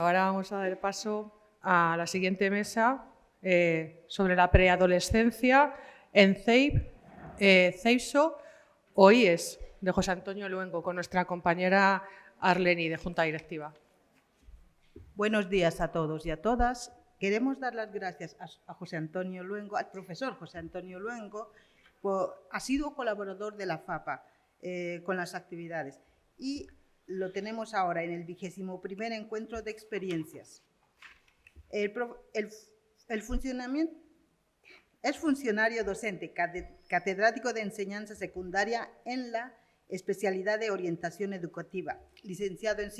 Ahora vamos a dar paso a la siguiente mesa sobre la preadolescencia en CEIPSO o IES, de José Antonio Luengo, con nuestra compañera Arleni, de Junta Directiva. Buenos días a todos y a todas. Queremos dar las gracias a José Antonio Luengo, al profesor José Antonio Luengo, ha sido colaborador de la FAPA con las actividades y lo tenemos ahora en el 21º encuentro de experiencias. El funcionamiento es funcionario docente, catedrático de enseñanza secundaria en la especialidad de orientación educativa, licenciado en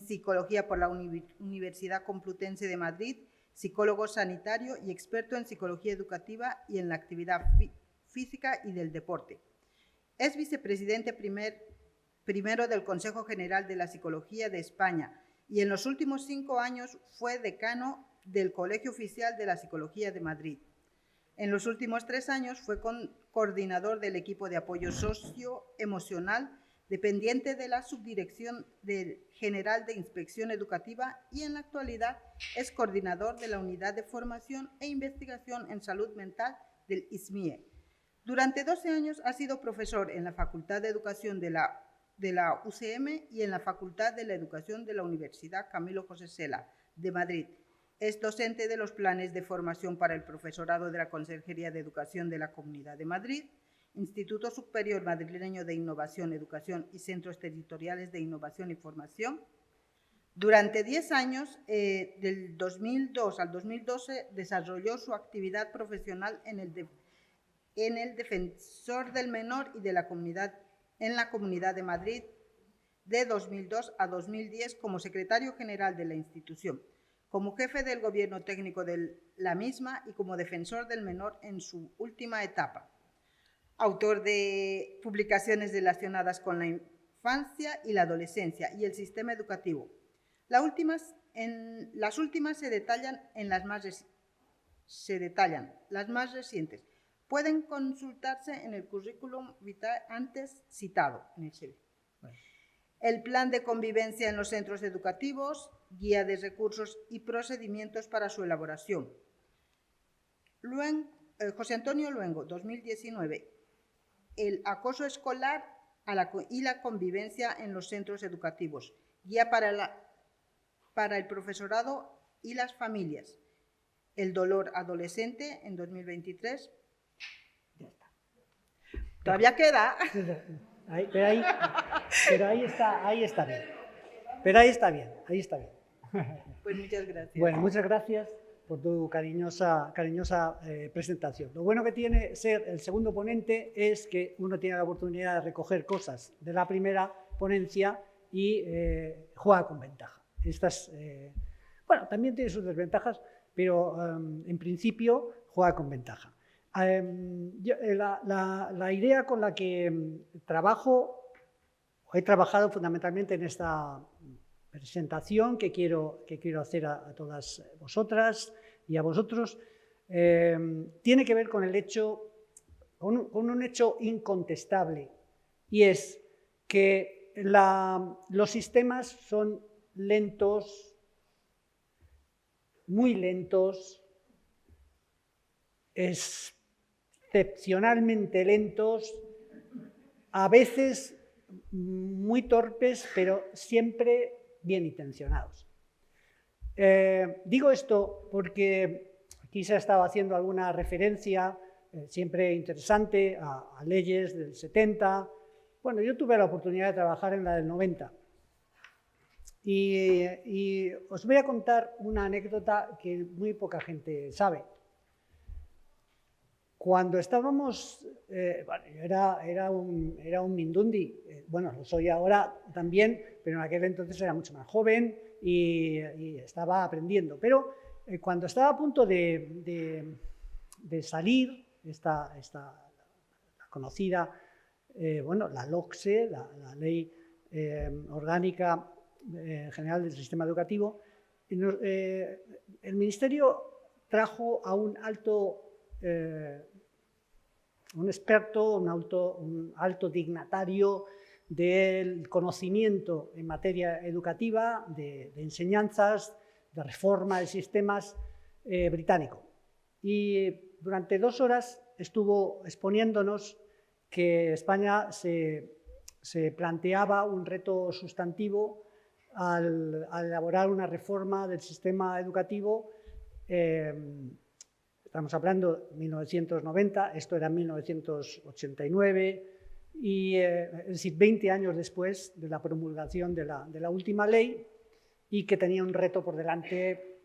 Psicología por la Universidad Complutense de Madrid, psicólogo sanitario y experto en psicología educativa y en la actividad física y del deporte. Es vicepresidente primero del Consejo General de la Psicología de España y en los últimos 5 años fue decano del Colegio Oficial de la Psicología de Madrid. En los últimos 3 años fue coordinador del equipo de apoyo socioemocional dependiente de la Subdirección General de Inspección Educativa y en la actualidad es coordinador de la Unidad de Formación e Investigación en Salud Mental del ISMIE. Durante 12 años ha sido profesor en la Facultad de Educación de la UCM y en la Facultad de la Educación de la Universidad Camilo José Cela de Madrid. Es docente de los planes de formación para el profesorado de la Consejería de Educación de la Comunidad de Madrid, Instituto Superior Madrileño de Innovación, Educación y Centros Territoriales de Innovación y Formación. Durante 10 años, del 2002 al 2012, desarrolló su actividad profesional en el Defensor del Menor y en la Comunidad de Madrid de 2002 a 2010 como secretario general de la institución, como jefe del gobierno técnico de la misma y como defensor del menor en su última etapa. Autor de publicaciones relacionadas con la infancia y la adolescencia y el sistema educativo. Las últimas se detallan las más recientes. Pueden consultarse en el currículum vitae antes citado en el CV. El plan de convivencia en los centros educativos, guía de recursos y procedimientos para su elaboración. José Antonio Luengo, 2019. El acoso escolar y la convivencia en los centros educativos, guía para el profesorado y las familias. El dolor adolescente en 2023. Ya está. Todavía queda. Pero ahí está bien. Pero ahí está bien. Pues muchas gracias. Bueno, muchas gracias por tu cariñosa presentación. Lo bueno que tiene ser el segundo ponente es que uno tiene la oportunidad de recoger cosas de la primera ponencia y juega con ventaja. Bueno, también tiene sus desventajas, pero en principio juega con ventaja. La idea con la que he trabajado fundamentalmente en esta presentación que quiero hacer a todas vosotras y a vosotros, tiene que ver con el hecho, con un hecho incontestable, y es que los sistemas son lentos, muy lentos, excepcionalmente lentos, a veces muy torpes, pero siempre bien intencionados. Digo esto porque aquí se ha estado haciendo alguna referencia, siempre interesante, a leyes del 70. Bueno, yo tuve la oportunidad de trabajar en la del 90. Y os voy a contar una anécdota que muy poca gente sabe. Cuando estábamos, bueno, era un mindundi, bueno, lo soy ahora también, pero en aquel entonces era mucho más joven y estaba aprendiendo. Pero cuando estaba a punto de salir, esta la conocida, bueno, la LOCSE, la Ley Orgánica General del Sistema Educativo, el Ministerio trajo a un experto, un alto dignatario del conocimiento en materia educativa, de enseñanzas, de reforma de sistemas británico. Y durante 2 horas estuvo exponiéndonos que España se planteaba un reto sustantivo al elaborar una reforma del sistema educativo. Estamos hablando de 1990, esto era 1989, y es decir, 20 años después de la promulgación de la última ley, y que tenía un reto por delante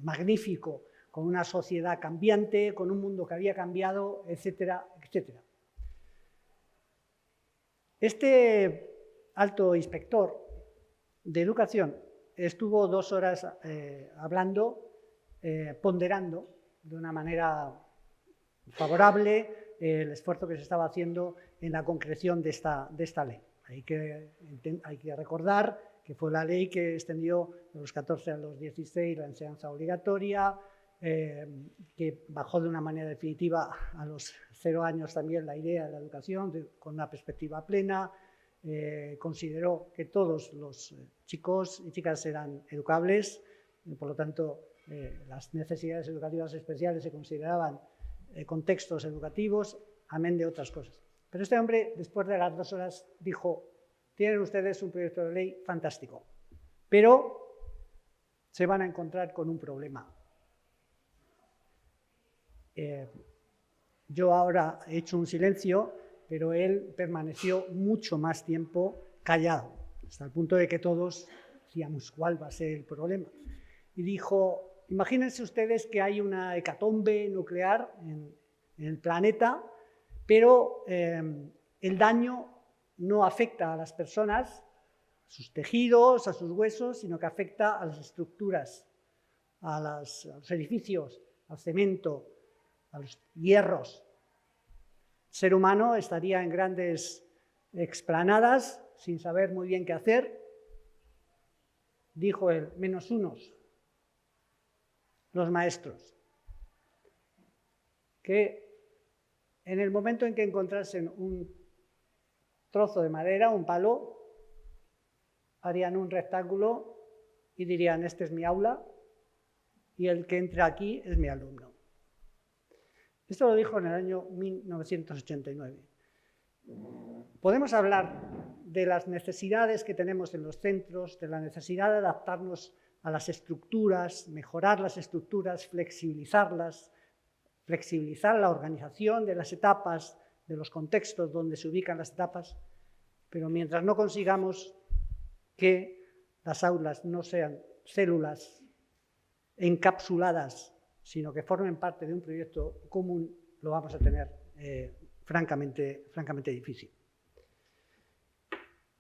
magnífico, con una sociedad cambiante, con un mundo que había cambiado, etcétera, etcétera. Este alto inspector de educación estuvo 2 horas hablando, ponderando de una manera favorable el esfuerzo que se estaba haciendo en la concreción de esta ley. Hay que recordar que fue la ley que extendió de los 14 a los 16 la enseñanza obligatoria, que bajó de una manera definitiva a los 0 años también la idea de la educación con una perspectiva plena, consideró que todos los chicos y chicas eran educables, por lo tanto las necesidades educativas especiales se consideraban contextos educativos, amén de otras cosas. Pero este hombre, después de las 2 horas, dijo: tienen ustedes un proyecto de ley fantástico, pero se van a encontrar con un problema. Yo ahora he hecho un silencio, pero él permaneció mucho más tiempo callado, hasta el punto de que todos decíamos cuál va a ser el problema. Y dijo: imagínense ustedes que hay una hecatombe nuclear en el planeta, pero el daño no afecta a las personas, a sus tejidos, a sus huesos, sino que afecta a las estructuras, a los edificios, al cemento, a los hierros. El ser humano estaría en grandes explanadas sin saber muy bien qué hacer. Dijo él: menos unos, los maestros, que en el momento en que encontrasen un trozo de madera, un palo, harían un rectángulo y dirían: este es mi aula y el que entre aquí es mi alumno. Esto lo dijo en el año 1989. Podemos hablar de las necesidades que tenemos en los centros, de la necesidad de adaptarnos a las estructuras, mejorar las estructuras, flexibilizarlas, flexibilizar la organización de las etapas, de los contextos donde se ubican las etapas, pero mientras no consigamos que las aulas no sean células encapsuladas, sino que formen parte de un proyecto común, lo vamos a tener francamente difícil.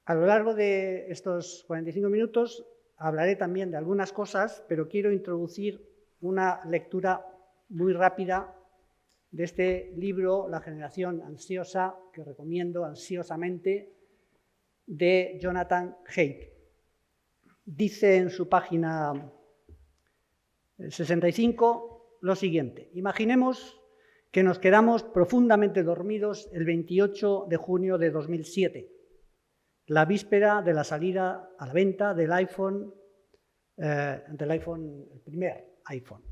A lo largo de estos 45 minutos hablaré también de algunas cosas, pero quiero introducir una lectura muy rápida de este libro, La generación ansiosa, que recomiendo ansiosamente, de Jonathan Haidt. Dice en su página 65 lo siguiente: imaginemos que nos quedamos profundamente dormidos el 28 de junio de 2007, la víspera de la salida a la venta del iPhone, el primer iPhone.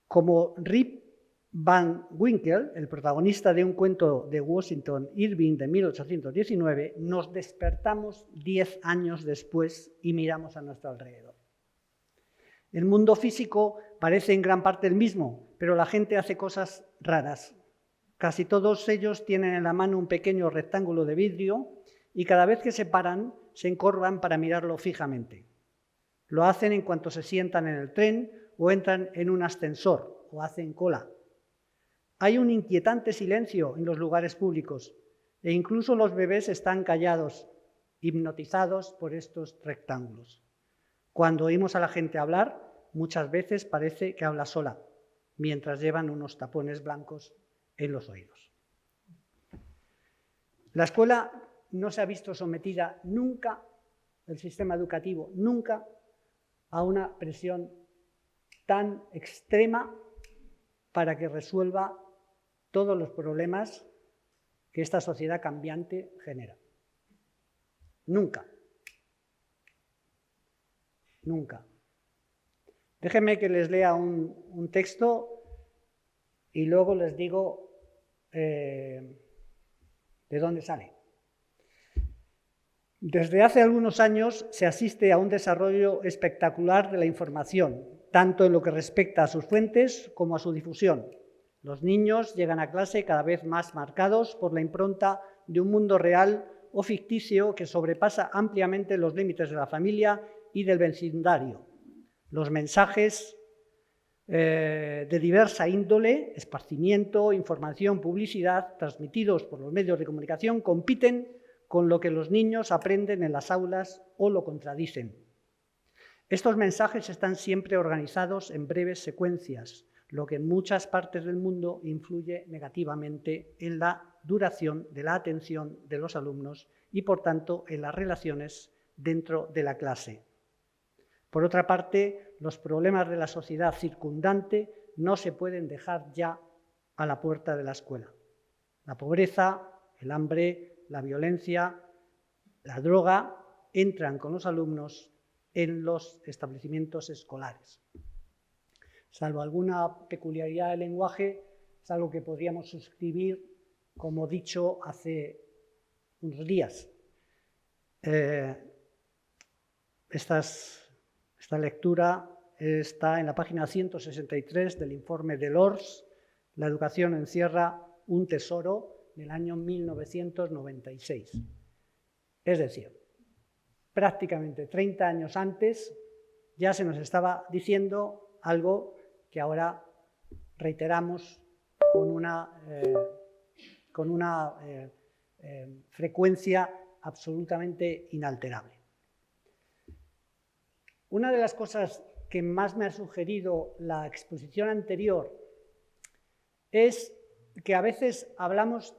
Como Rip Van Winkle, el protagonista de un cuento de Washington Irving de 1819, nos despertamos 10 años después y miramos a nuestro alrededor. El mundo físico parece en gran parte el mismo, pero la gente hace cosas raras. Casi todos ellos tienen en la mano un pequeño rectángulo de vidrio y cada vez que se paran, se encorvan para mirarlo fijamente. Lo hacen en cuanto se sientan en el tren o entran en un ascensor o hacen cola. Hay un inquietante silencio en los lugares públicos e incluso los bebés están callados, hipnotizados por estos rectángulos. Cuando oímos a la gente hablar, muchas veces parece que habla sola, mientras llevan unos tapones blancos en los oídos. La escuela no se ha visto sometida nunca, el sistema educativo nunca, a una presión tan extrema para que resuelva todos los problemas que esta sociedad cambiante genera. Nunca. Nunca. Déjenme que les lea un texto y luego les digo de dónde sale. Desde hace algunos años se asiste a un desarrollo espectacular de la información, tanto en lo que respecta a sus fuentes como a su difusión. Los niños llegan a clase cada vez más marcados por la impronta de un mundo real o ficticio que sobrepasa ampliamente los límites de la familia y del vecindario. Los mensajes de diversa índole, esparcimiento, información, publicidad, transmitidos por los medios de comunicación, compiten con lo que los niños aprenden en las aulas o lo contradicen. Estos mensajes están siempre organizados en breves secuencias, lo que en muchas partes del mundo influye negativamente en la duración de la atención de los alumnos y, por tanto, en las relaciones dentro de la clase. Por otra parte, los problemas de la sociedad circundante no se pueden dejar ya a la puerta de la escuela. La pobreza, el hambre, la violencia, la droga entran con los alumnos en los establecimientos escolares. Salvo alguna peculiaridad del lenguaje, es algo que podríamos suscribir como dicho hace unos días. Esta lectura está en la página 163 del informe de l'Ors, La educación encierra un tesoro, del año 1996. Es decir, prácticamente 30 años antes ya se nos estaba diciendo algo que ahora reiteramos con una frecuencia absolutamente inalterable. Una de las cosas que más me ha sugerido la exposición anterior es que a veces hablamos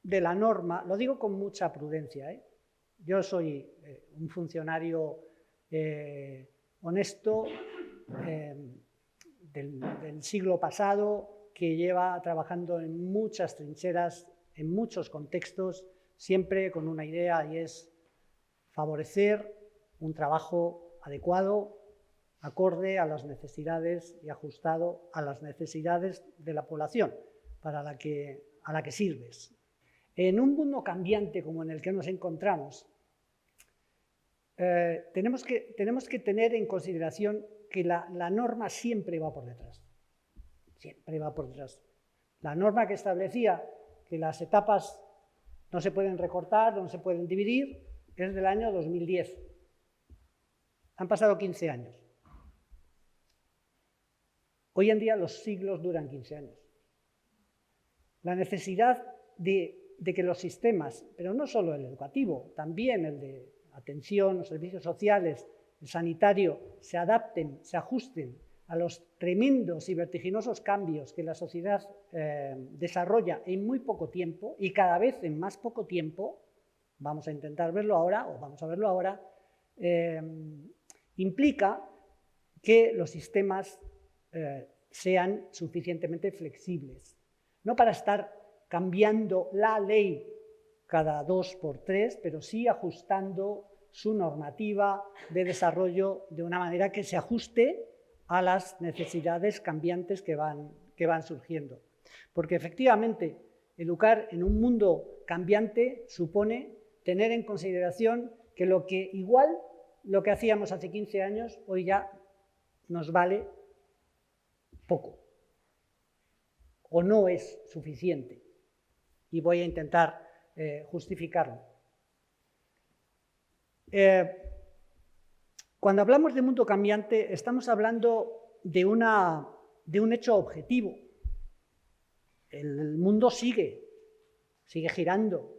de la norma, lo digo con mucha prudencia, ¿eh? Yo soy un funcionario honesto del siglo pasado que lleva trabajando en muchas trincheras, en muchos contextos, siempre con una idea y es favorecer un trabajo adecuado, acorde a las necesidades y ajustado a las necesidades de la población a la que sirves. En un mundo cambiante como en el que nos encontramos, tenemos que tener en consideración que la norma siempre va por detrás. Siempre va por detrás. La norma que establecía que las etapas no se pueden recortar, no se pueden dividir, es del año 2010. Han pasado 15 años. Hoy en día los siglos duran 15 años. La necesidad de que los sistemas, pero no solo el educativo, también el de atención, los servicios sociales, el sanitario, se adapten, se ajusten a los tremendos y vertiginosos cambios que la sociedad desarrolla en muy poco tiempo y cada vez en más poco tiempo, vamos a intentar verlo ahora, o vamos a verlo ahora, implica que los sistemas sean suficientemente flexibles. No para estar cambiando la ley cada 2 por 3, pero sí ajustando su normativa de desarrollo de una manera que se ajuste a las necesidades cambiantes que van surgiendo. Porque efectivamente, educar en un mundo cambiante supone tener en consideración que lo que hacíamos hace 15 años, hoy ya nos vale poco o no es suficiente. Y voy a intentar justificarlo. Cuando hablamos de mundo cambiante, estamos hablando de un hecho objetivo. El mundo sigue girando,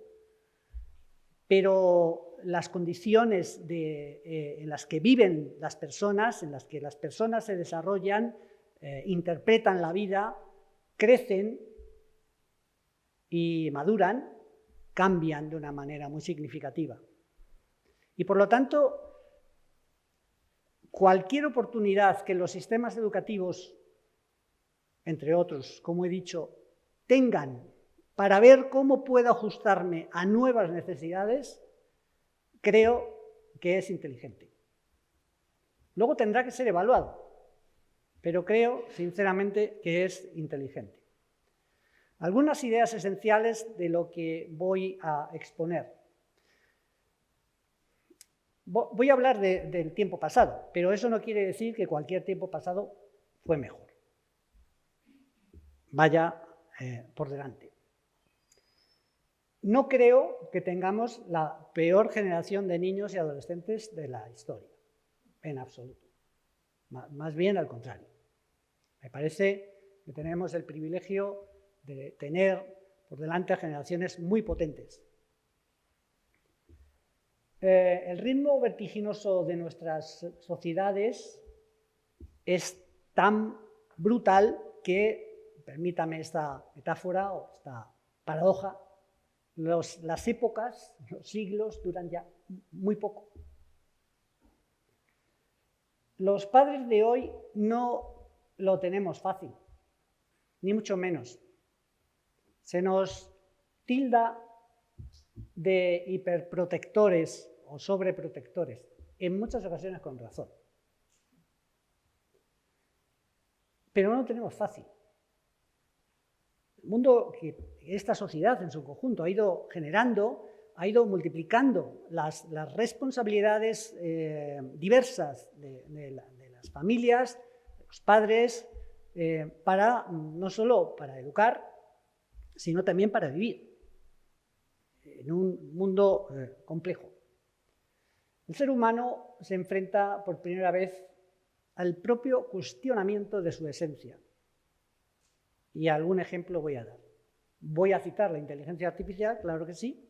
pero las condiciones en las que viven las personas, en las que las personas se desarrollan, interpretan la vida, crecen y maduran, cambian de una manera muy significativa. Y por lo tanto, cualquier oportunidad que los sistemas educativos, entre otros, como he dicho, tengan para ver cómo puedo ajustarme a nuevas necesidades, creo que es inteligente. Luego tendrá que ser evaluado, pero creo, sinceramente, que es inteligente. Algunas ideas esenciales de lo que voy a exponer. Voy a hablar del tiempo pasado, pero eso no quiere decir que cualquier tiempo pasado fue mejor. Vaya por delante. No creo que tengamos la peor generación de niños y adolescentes de la historia, en absoluto. Más bien al contrario. Me parece que tenemos el privilegio de tener por delante a generaciones muy potentes. El ritmo vertiginoso de nuestras sociedades es tan brutal que, permítame esta metáfora o esta paradoja, las épocas, los siglos duran ya muy poco. Los padres de hoy no lo tenemos fácil, ni mucho menos. Se nos tilda de hiperprotectores o sobreprotectores, en muchas ocasiones con razón. Pero no lo tenemos fácil. El mundo que esta sociedad en su conjunto ha ido generando, ha ido multiplicando las responsabilidades diversas de las familias, de los padres, no solo para educar, sino también para vivir en un mundo complejo. El ser humano se enfrenta por primera vez al propio cuestionamiento de su esencia. Y algún ejemplo voy a dar. Voy a citar la inteligencia artificial, claro que sí,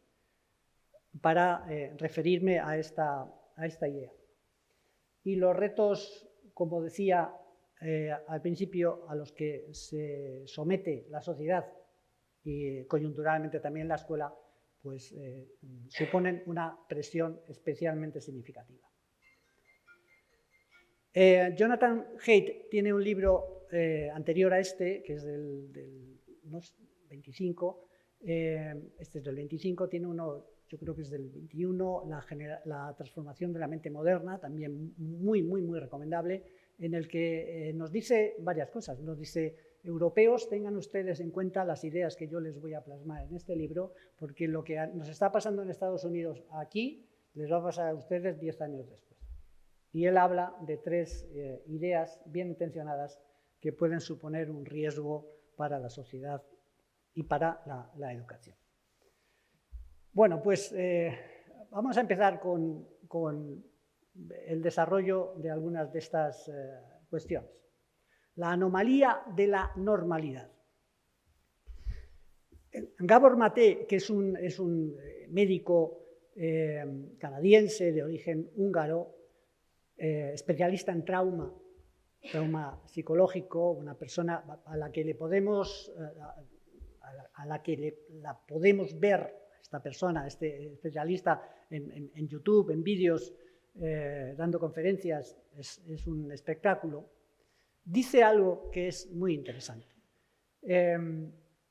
para referirme a esta idea. Y los retos, como decía al principio, a los que se somete la sociedad y coyunturalmente también la escuela, pues suponen una presión especialmente significativa. Jonathan Haidt tiene un libro anterior a este, que es del 25, este es del 25, tiene uno, yo creo que es del 21, la transformación de la mente moderna, también muy, muy, muy recomendable, en el que nos dice varias cosas. Nos dice: europeos, tengan ustedes en cuenta las ideas que yo les voy a plasmar en este libro, porque lo que nos está pasando en Estados Unidos aquí, les va a pasar a ustedes 10 años después. Y él habla de 3 ideas bien intencionadas que pueden suponer un riesgo para la sociedad y para la educación. Bueno, pues vamos a empezar con el desarrollo de algunas de estas cuestiones. La anomalía de la normalidad. Gabor Maté, que es un médico canadiense de origen húngaro, especialista en trauma psicológico, una persona a la que la podemos ver, esta persona, este especialista, en YouTube, en vídeos, dando conferencias, es un espectáculo. Dice algo que es muy interesante.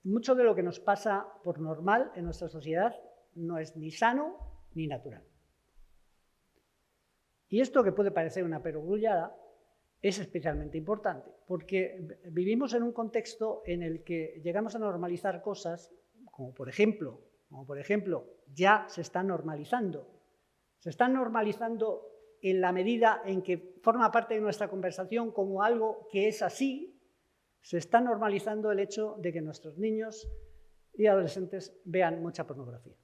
Mucho de lo que nos pasa por normal en nuestra sociedad no es ni sano ni natural. Y esto, que puede parecer una perogrullada, es especialmente importante, porque vivimos en un contexto en el que llegamos a normalizar cosas, como por ejemplo, ya se están normalizando. Se están normalizando en la medida en que forma parte de nuestra conversación como algo que es así. Se está normalizando el hecho de que nuestros niños y adolescentes vean mucha pornografía.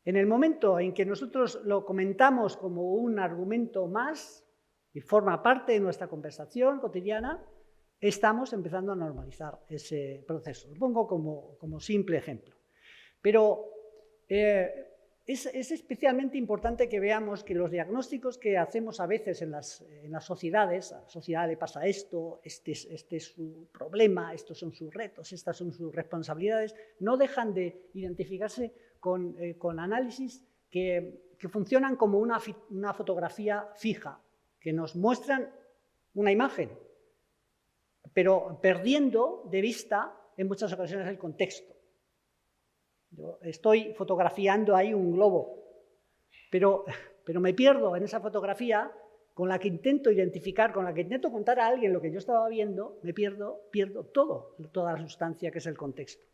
En el momento en que nosotros lo comentamos como un argumento más y forma parte de nuestra conversación cotidiana, estamos empezando a normalizar ese proceso. Lo pongo como simple ejemplo. Pero es especialmente importante que veamos que los diagnósticos que hacemos a veces en las sociedades, a la sociedad le pasa esto, este es su problema, estos son sus retos, estas son sus responsabilidades, no dejan de identificarse con análisis que funcionan como una fotografía fija, que nos muestran una imagen, pero perdiendo de vista en muchas ocasiones el contexto. Yo estoy fotografiando ahí un globo, pero me pierdo en esa fotografía con la que intento identificar, con la que intento contar a alguien lo que yo estaba viendo, pierdo toda la sustancia que es el contexto.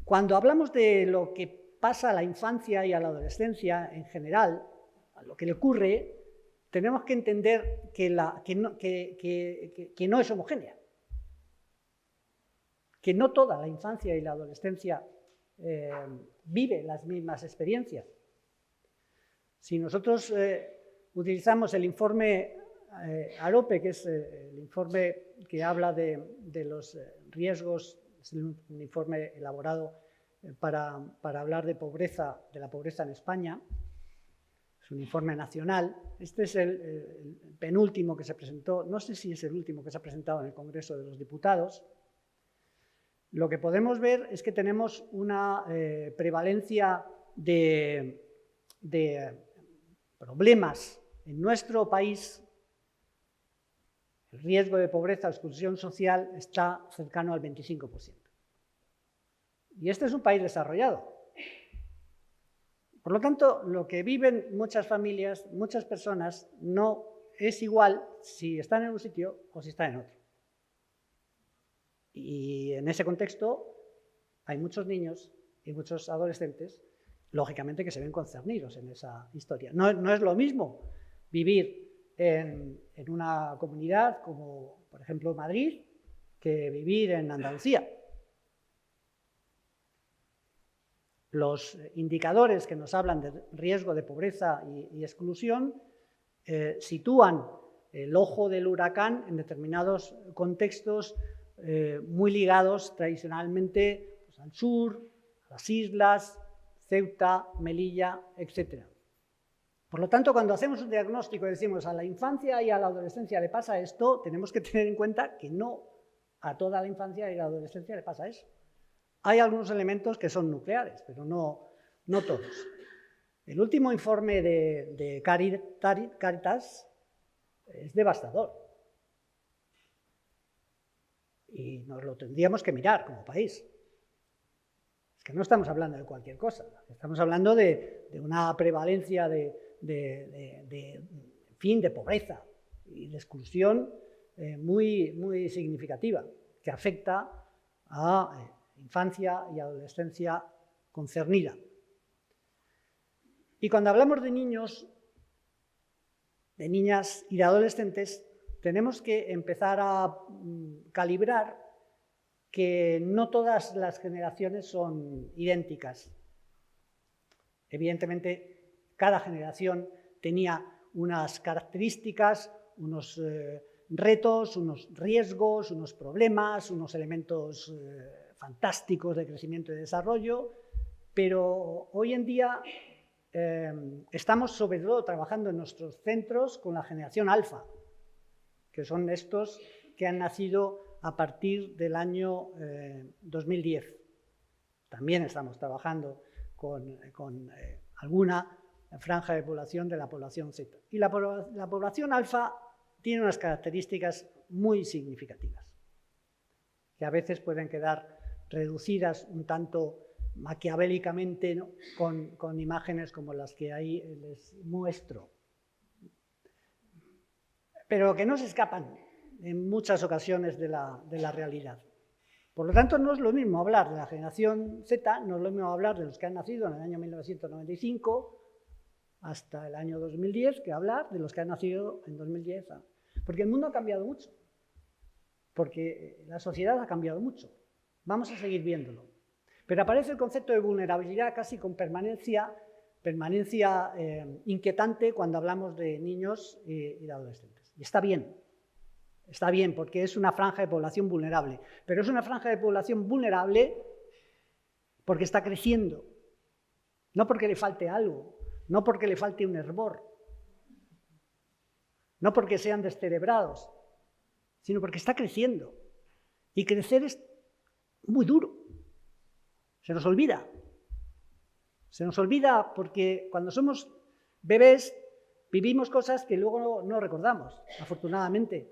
Cuando hablamos de lo que pasa a la infancia y a la adolescencia en general, a lo que le ocurre, tenemos que entender que no es homogénea, que no toda la infancia y la adolescencia vive las mismas experiencias. Si nosotros utilizamos el informe AROPE, que es el informe que habla de los riesgos, es un informe elaborado para hablar de pobreza, de la pobreza en España, es un informe nacional. Este es el penúltimo que se presentó, no sé si es el último que se ha presentado en el Congreso de los Diputados. Lo que podemos ver es que tenemos una prevalencia de problemas en nuestro país. El riesgo de pobreza o exclusión social está cercano al 25%. Y este es un país desarrollado. Por lo tanto, lo que viven muchas familias, muchas personas, no es igual si están en un sitio o si están en otro. Y en ese contexto hay muchos niños y muchos adolescentes, lógicamente, que se ven concernidos en esa historia. No es lo mismo vivir en una comunidad como, por ejemplo, Madrid, que vivir en Andalucía. Los indicadores que nos hablan de riesgo de pobreza y exclusión sitúan el ojo del huracán en determinados contextos muy ligados tradicionalmente pues, al sur, a las islas, Ceuta, Melilla, etc. Por lo tanto, cuando hacemos un diagnóstico y decimos a la infancia y a la adolescencia le pasa esto, tenemos que tener en cuenta que no a toda la infancia y la adolescencia le pasa eso. Hay algunos elementos que son nucleares, pero no todos. El último informe de Cáritas es devastador. Y nos lo tendríamos que mirar como país. Es que no estamos hablando de cualquier cosa. Estamos hablando de una prevalencia de pobreza y de exclusión muy significativa, que afecta a infancia y adolescencia concernida. Y cuando hablamos de niños, de niñas y de adolescentes, tenemos que empezar a calibrar que no todas las generaciones son idénticas. Evidentemente, cada generación tenía unas características, unos retos, unos riesgos, unos problemas, unos elementos fantásticos de crecimiento y desarrollo, pero hoy en día estamos sobre todo trabajando en nuestros centros con la generación alfa, que son estos que han nacido a partir del año 2010. También estamos trabajando con alguna franja de población de la población Z. Y la población alfa tiene unas características muy significativas, que a veces pueden quedar reducidas un tanto maquiavélicamente, ¿no? con imágenes como las que ahí les muestro, pero que no se escapan en muchas ocasiones de la realidad. Por lo tanto, no es lo mismo hablar de la generación Z, no es lo mismo hablar de los que han nacido en el año 1995 hasta el año 2010 que hablar de los que han nacido en 2010. Porque el mundo ha cambiado mucho, porque la sociedad ha cambiado mucho. Vamos a seguir viéndolo. Pero aparece el concepto de vulnerabilidad casi con permanencia inquietante cuando hablamos de niños y de adolescentes. Y está bien porque es una franja de población vulnerable, pero es una franja de población vulnerable porque está creciendo, no porque le falte algo, no porque le falte un hervor, no porque sean descerebrados, sino porque está creciendo. Y crecer es muy duro. Se nos olvida. Se nos olvida porque cuando somos bebés vivimos cosas que luego no recordamos, afortunadamente.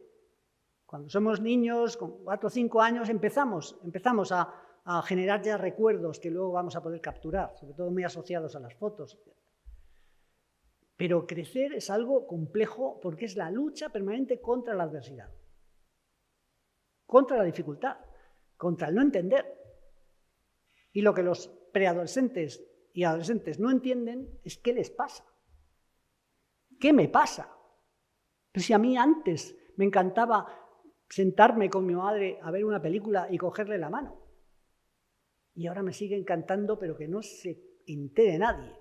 Cuando somos niños, con 4 o 5 años, empezamos a generar ya recuerdos que luego vamos a poder capturar, sobre todo muy asociados a las fotos. Pero crecer es algo complejo porque es la lucha permanente contra la adversidad, contra la dificultad, contra el no entender. Y lo que los preadolescentes y adolescentes no entienden es qué les pasa. ¿Qué me pasa? Pues si a mí antes me encantaba sentarme con mi madre a ver una película y cogerle la mano. Y ahora me sigue encantando, pero que no se entere nadie.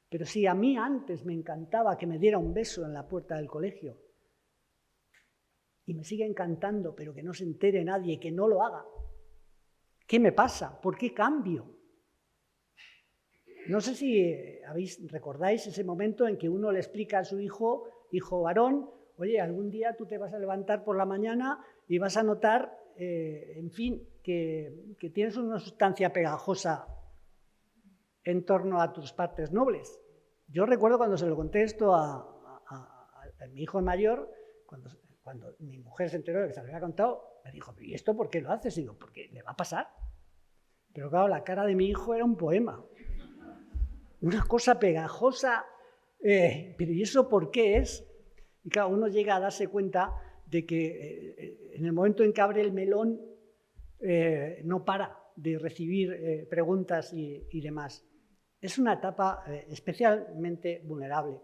Pero si a mí antes me encantaba que me diera un beso en la puerta del colegio, y me sigue encantando, pero que no se entere nadie, que no lo haga. ¿Qué me pasa? ¿Por qué cambio? No sé si recordáis ese momento en que uno le explica a su hijo varón, oye, algún día tú te vas a levantar por la mañana y vas a notar, en fin, que tienes una sustancia pegajosa en torno a tus partes nobles. Yo recuerdo cuando se lo conté esto a mi hijo mayor, cuando mi mujer se enteró de que se lo había contado, me dijo, ¿y esto por qué lo haces? Y digo, porque le va a pasar. Pero claro, la cara de mi hijo era un poema. Una cosa pegajosa. Pero ¿y eso por qué es? Y claro, uno llega a darse cuenta de que en el momento en que abre el melón, no para de recibir preguntas y demás. Es una etapa especialmente vulnerable.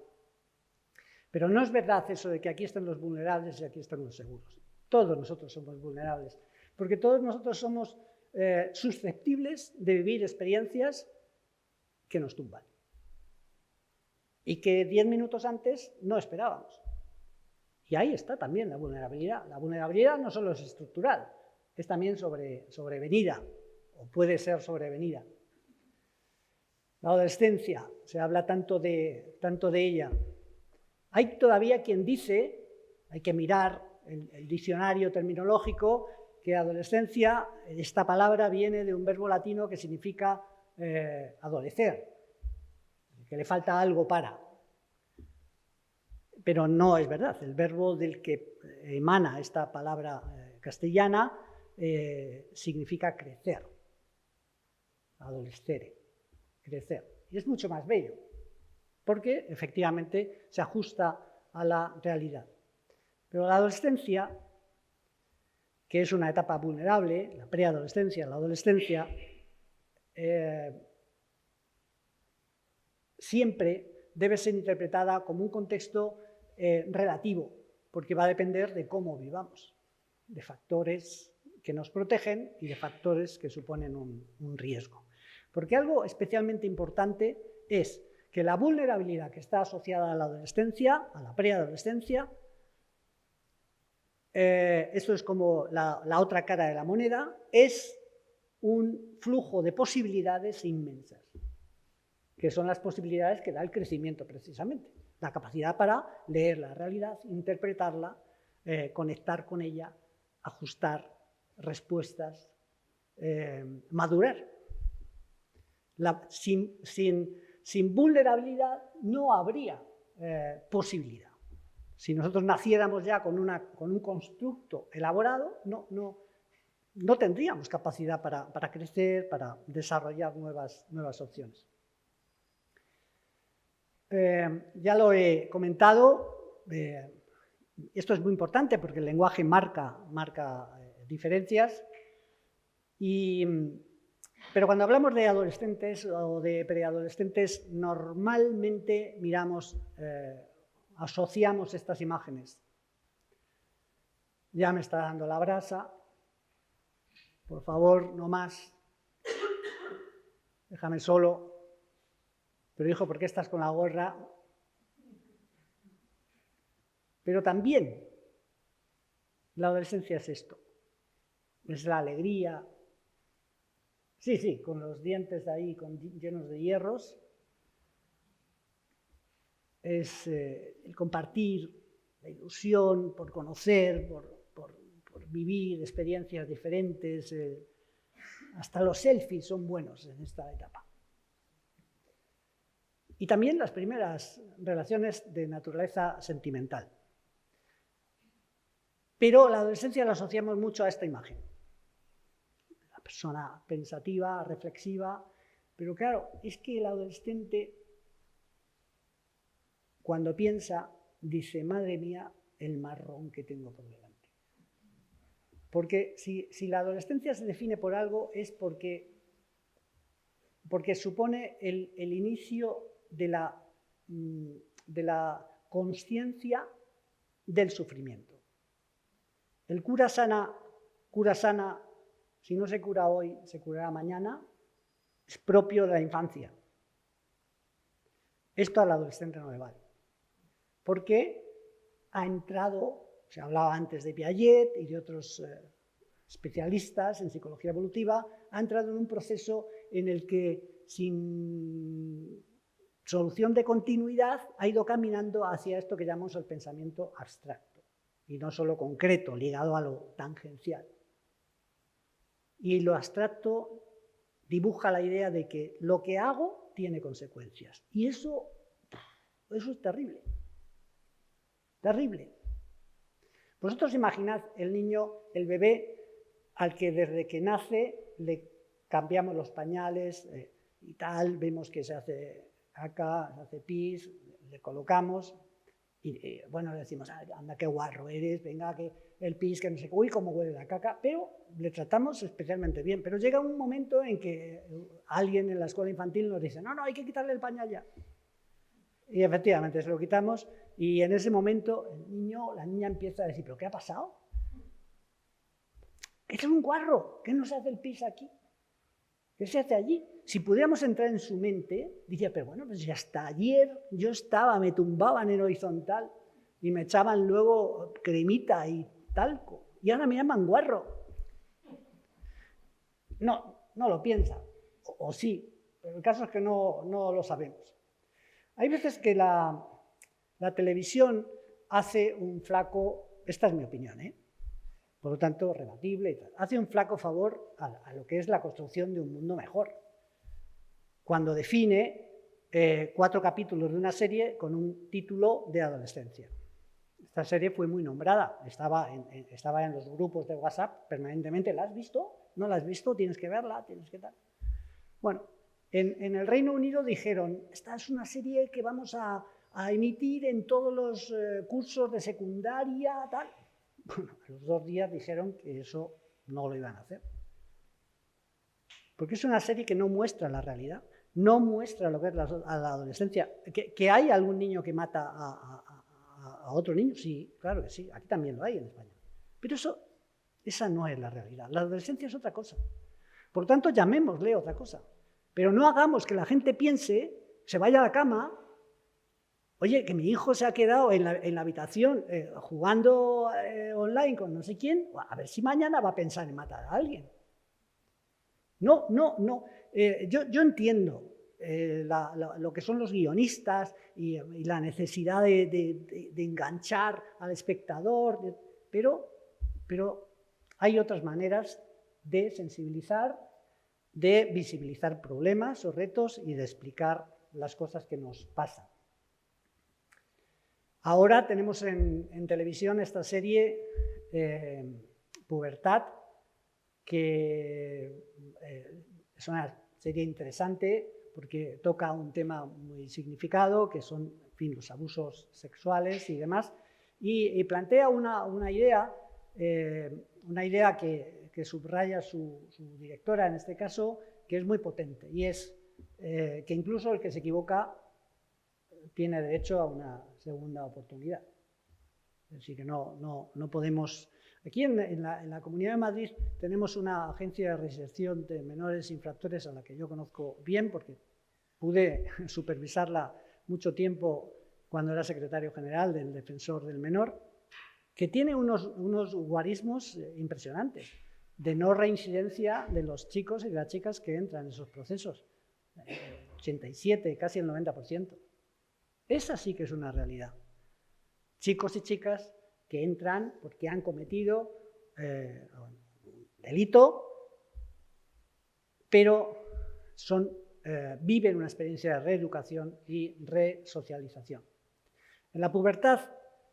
Pero no es verdad eso de que aquí están los vulnerables y aquí están los seguros. Todos nosotros somos vulnerables, porque todos nosotros somos susceptibles de vivir experiencias que nos tumban y que 10 minutos antes no esperábamos. Y ahí está también la vulnerabilidad. La vulnerabilidad no solo es estructural, es también sobrevenida, o puede ser sobrevenida. La adolescencia, se habla tanto de ella. Hay todavía quien dice, hay que mirar el diccionario terminológico, que adolescencia, esta palabra viene de un verbo latino que significa adolecer, que le falta algo para. Pero no es verdad. El verbo del que emana esta palabra castellana significa crecer, adolescere, crecer. Y es mucho más bello, porque efectivamente se ajusta a la realidad. Pero la adolescencia, que es una etapa vulnerable, la preadolescencia, la adolescencia, siempre debe ser interpretada como un contexto relativo, porque va a depender de cómo vivamos, de factores que nos protegen y de factores que suponen un riesgo. Porque algo especialmente importante es que la vulnerabilidad que está asociada a la adolescencia, a la preadolescencia, esto es como la otra cara de la moneda, es un flujo de posibilidades inmensas, que son las posibilidades que da el crecimiento precisamente, la capacidad para leer la realidad, interpretarla, conectar con ella, ajustar respuestas, madurar. Sin vulnerabilidad no habría posibilidad. Si nosotros naciéramos ya con un constructo elaborado, no tendríamos capacidad para crecer, para desarrollar nuevas opciones. Ya lo he comentado, esto es muy importante porque el lenguaje marca diferencias, pero cuando hablamos de adolescentes o de preadolescentes, normalmente asociamos estas imágenes. Ya me está dando la brasa, por favor, no más, déjame solo. Pero hijo, ¿por qué estás con la gorra? Pero también la adolescencia es esto, es la alegría, sí, con los dientes ahí llenos de hierros, es el compartir, la ilusión por conocer, por vivir experiencias diferentes, hasta los selfies son buenos en esta etapa. Y también las primeras relaciones de naturaleza sentimental. Pero la adolescencia la asociamos mucho a esta imagen. La persona pensativa, reflexiva, pero claro, es que el adolescente, cuando piensa, dice, madre mía, el marrón que tengo por delante. Porque si la adolescencia se define por algo es porque supone el inicio de la consciencia del sufrimiento. El cura sana, si no se cura hoy, se curará mañana, es propio de la infancia. Esto al adolescente no le vale. Porque ha entrado, se hablaba antes de Piaget y de otros especialistas en psicología evolutiva, ha entrado en un proceso en el que sin solución de continuidad ha ido caminando hacia esto que llamamos el pensamiento abstracto y no solo concreto, ligado a lo tangencial. Y lo abstracto dibuja la idea de que lo que hago tiene consecuencias. Y eso es terrible. Terrible. Vosotros imaginad el niño, el bebé, al que desde que nace le cambiamos los pañales y tal, vemos que se hace caca, se hace pis, le colocamos y bueno, le decimos, anda, qué guarro eres, venga, que el pis, que no sé qué, uy, cómo huele la caca, pero le tratamos especialmente bien. Pero llega un momento en que alguien en la escuela infantil nos dice, no, hay que quitarle el pañal ya. Y efectivamente se lo quitamos y en ese momento el niño, la niña empieza a decir, ¿pero qué ha pasado? Es un guarro, ¿qué nos hace el pis aquí? ¿Qué se hace allí? Si pudiéramos entrar en su mente, diría, pero bueno, pues ya hasta ayer yo me tumbaban en horizontal y me echaban luego cremita y talco y ahora me llaman guarro. No lo piensa, o sí, pero el caso es que no lo sabemos. Hay veces que la televisión hace un flaco, esta es mi opinión, por lo tanto rebatible y tal, hace un flaco favor a lo que es la construcción de un mundo mejor, cuando define 4 capítulos de una serie con un título de adolescencia. Esta serie fue muy nombrada, estaba en los grupos de WhatsApp permanentemente. ¿La has visto? ¿No la has visto? Tienes que verla, tienes que tal. Bueno, en el Reino Unido dijeron, esta es una serie que vamos a emitir en todos los cursos de secundaria, tal. Bueno, a los 2 días dijeron que eso no lo iban a hacer. Porque es una serie que no muestra la realidad, no muestra lo que es la adolescencia. ¿Que hay algún niño que mata a otro niño? Sí, claro que sí, aquí también lo hay en España. Pero esa no es la realidad. La adolescencia es otra cosa. Por lo tanto, llamémosle otra cosa. Pero no hagamos que la gente piense, se vaya a la cama, oye, que mi hijo se ha quedado en la habitación jugando online con no sé quién, a ver si mañana va a pensar en matar a alguien. No. Yo entiendo lo que son los guionistas y la necesidad de enganchar al espectador, pero hay otras maneras de sensibilizar, de visibilizar problemas o retos y de explicar las cosas que nos pasan. Ahora tenemos en televisión esta serie Pubertad, que es una serie interesante porque toca un tema muy significado, que son, en fin, los abusos sexuales y demás, y plantea una idea que subraya su directora en este caso, que es muy potente, y es que incluso el que se equivoca tiene derecho a una segunda oportunidad. Es decir, que no podemos... Aquí en la Comunidad de Madrid tenemos una agencia de reinserción de menores infractores a la que yo conozco bien porque pude supervisarla mucho tiempo cuando era secretario general del Defensor del Menor, que tiene unos guarismos impresionantes de no reincidencia de los chicos y de las chicas que entran en esos procesos. 87, casi el 90%. Esa sí que es una realidad. Chicos y chicas que entran porque han cometido un delito, pero viven una experiencia de reeducación y resocialización. En la pubertad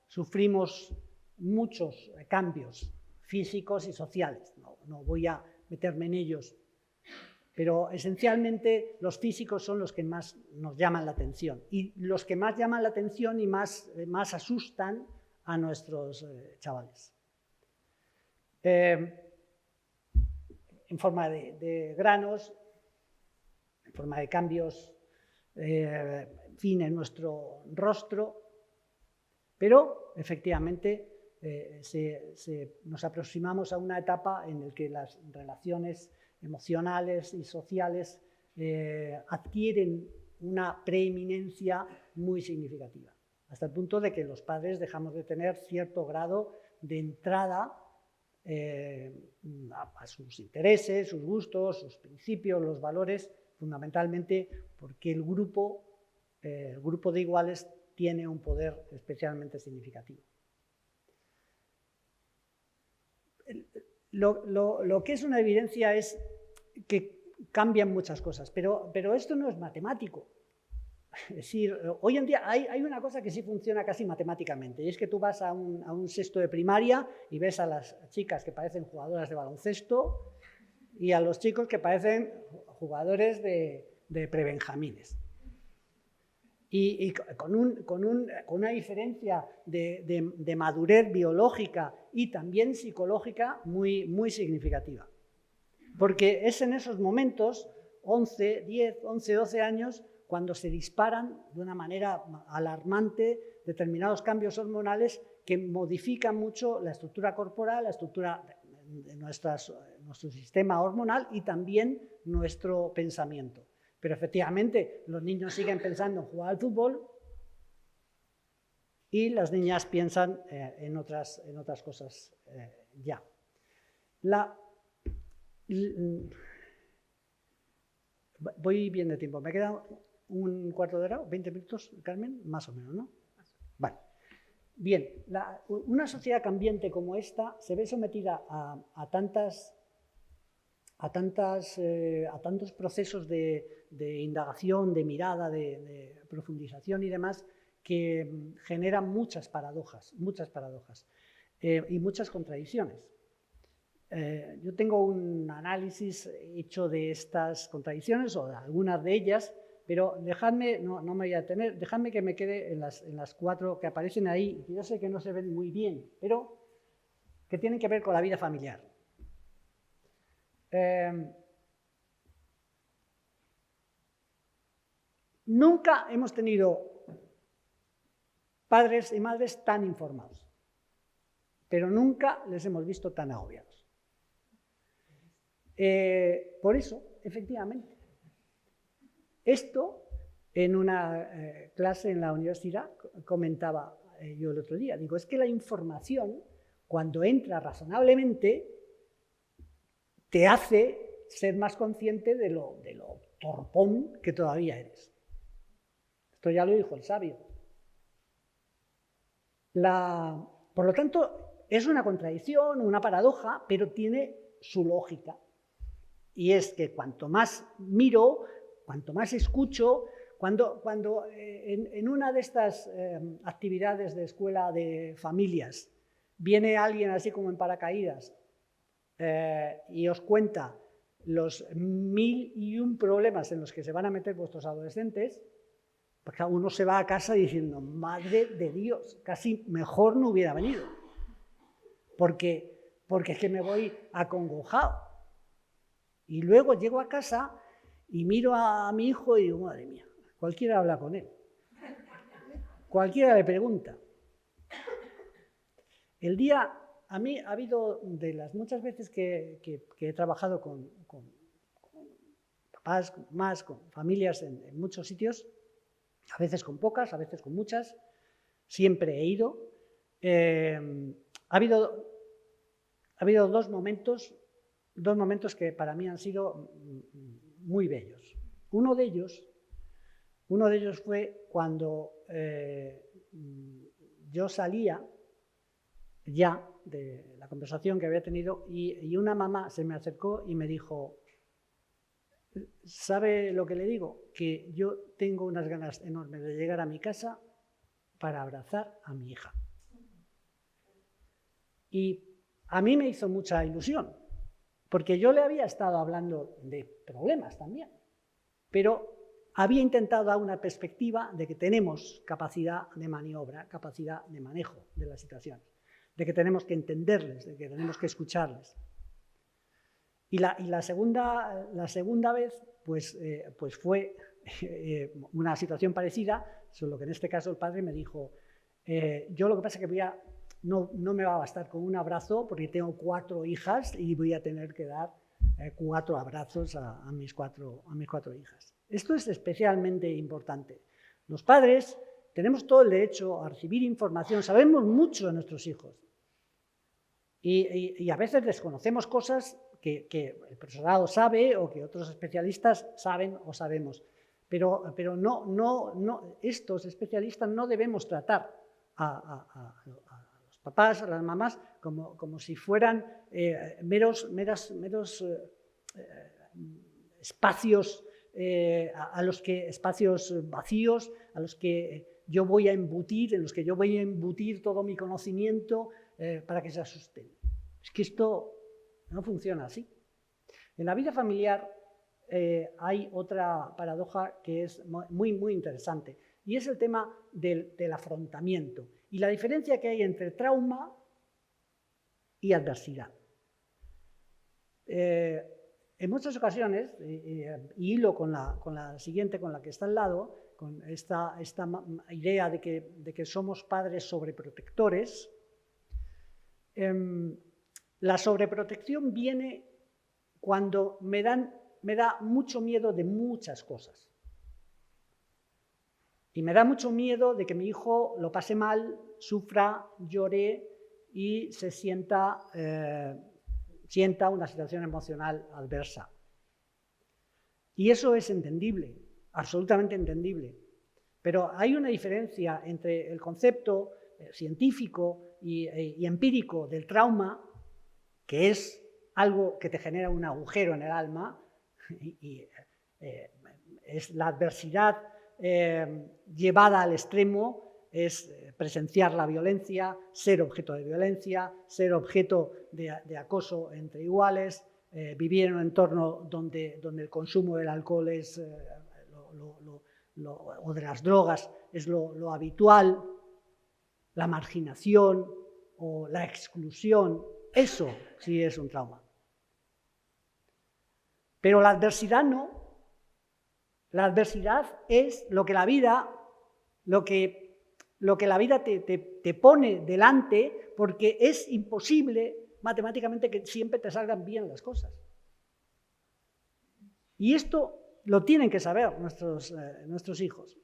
sufrimos muchos cambios físicos y sociales. No voy a meterme en ellos, pero esencialmente los físicos son los que más nos llaman la atención y los que más llaman la atención y más asustan a nuestros chavales. En forma de granos, en forma de cambios, en fin, en nuestro rostro, pero efectivamente nos aproximamos a una etapa en la que las relaciones emocionales y sociales adquieren una preeminencia muy significativa, hasta el punto de que los padres dejamos de tener cierto grado de entrada a sus intereses, sus gustos, sus principios, los valores, fundamentalmente porque el grupo de iguales tiene un poder especialmente significativo. Lo que es una evidencia es que cambian muchas cosas, pero esto no es matemático. Es decir, hoy en día hay una cosa que sí funciona casi matemáticamente, y es que tú vas a un sexto de primaria y ves a las chicas que parecen jugadoras de baloncesto y a los chicos que parecen jugadores de prebenjamines. Y con una diferencia de madurez biológica y también psicológica muy significativa. Porque es en esos momentos, 10, 11, 12 años, cuando se disparan de una manera alarmante determinados cambios hormonales que modifican mucho la estructura corporal, la estructura de nuestro sistema hormonal y también nuestro pensamiento. Pero efectivamente los niños siguen pensando en jugar al fútbol y las niñas piensan en otras cosas ya. Voy bien de tiempo. ¿Me queda un cuarto de hora? ¿20 minutos, Carmen? Más o menos, ¿no? Vale. Bien, una sociedad cambiante como esta se ve sometida a tantos procesos de indagación, de mirada, de profundización y demás, que generan muchas paradojas y muchas contradicciones. Yo tengo un análisis hecho de estas contradicciones o de algunas de ellas, pero dejadme, no me voy a detener, dejadme que me quede en las 4 que aparecen ahí, que yo sé que no se ven muy bien, pero que tienen que ver con la vida familiar. Nunca hemos tenido padres y madres tan informados, pero nunca les hemos visto tan agobiados. Por eso, efectivamente, esto en una clase en la universidad comentaba yo el otro día, digo, es que la información, cuando entra razonablemente, te hace ser más consciente de lo torpón que todavía eres. Esto ya lo dijo el sabio. Por lo tanto, es una contradicción, una paradoja, pero tiene su lógica. Y es que cuanto más miro, cuanto más escucho, cuando en una de estas actividades de escuela de familias viene alguien así como en paracaídas y os cuenta los 1001 problemas en los que se van a meter vuestros adolescentes, porque uno se va a casa diciendo, madre de Dios, casi mejor no hubiera venido, porque es que me voy acongojado. Y luego llego a casa y miro a mi hijo y digo, madre mía, cualquiera habla con él, cualquiera le pregunta. A mí ha habido, de las muchas veces que he trabajado con papás, con mamás, con familias en muchos sitios, a veces con pocas, a veces con muchas, siempre he ido. Ha habido dos momentos que para mí han sido muy bellos. Uno de ellos fue cuando yo salía ya de la conversación que había tenido y una mamá se me acercó y me dijo, ¿sabe lo que le digo? Que yo tengo unas ganas enormes de llegar a mi casa para abrazar a mi hija. Y a mí me hizo mucha ilusión, porque yo le había estado hablando de problemas también, pero había intentado dar una perspectiva de que tenemos capacidad de maniobra, capacidad de manejo de las situaciones, de que tenemos que entenderles, de que tenemos que escucharles. Y la segunda vez pues fue una situación parecida, solo que en este caso el padre me dijo, yo lo que pasa es que no me va a bastar con un abrazo porque tengo 4 hijas y voy a tener que dar 4 abrazos a mis cuatro hijas. Esto es especialmente importante. Los padres tenemos todo el derecho a recibir información, sabemos mucho de nuestros hijos y a veces desconocemos cosas que el profesorado sabe o que otros especialistas saben o sabemos, pero no, estos especialistas no debemos tratar a los papás, a las mamás, como si fueran meros espacios espacios vacíos a los que yo voy a embutir, en los que yo voy a embutir todo mi conocimiento para que se asusten. Es que esto no funciona así. En la vida familiar hay otra paradoja que es muy interesante y es el tema del afrontamiento y la diferencia que hay entre trauma y adversidad. En muchas ocasiones, y hilo con la siguiente, con la que está al lado, con esta idea de que somos padres sobreprotectores, la sobreprotección viene cuando me da mucho miedo de muchas cosas. Y me da mucho miedo de que mi hijo lo pase mal, sufra, llore y se sienta una situación emocional adversa. Y eso es entendible, absolutamente entendible. Pero hay una diferencia entre el concepto científico y empírico del trauma, que es algo que te genera un agujero en el alma, y es la adversidad llevada al extremo, es presenciar la violencia, ser objeto de violencia, ser objeto de acoso entre iguales, vivir en un entorno donde el consumo del alcohol es, o de las drogas es lo habitual, la marginación o la exclusión, eso sí es un trauma. Pero la adversidad no. La adversidad es lo que la vida te pone delante, porque es imposible matemáticamente que siempre te salgan bien las cosas. Y esto lo tienen que saber nuestros hijos.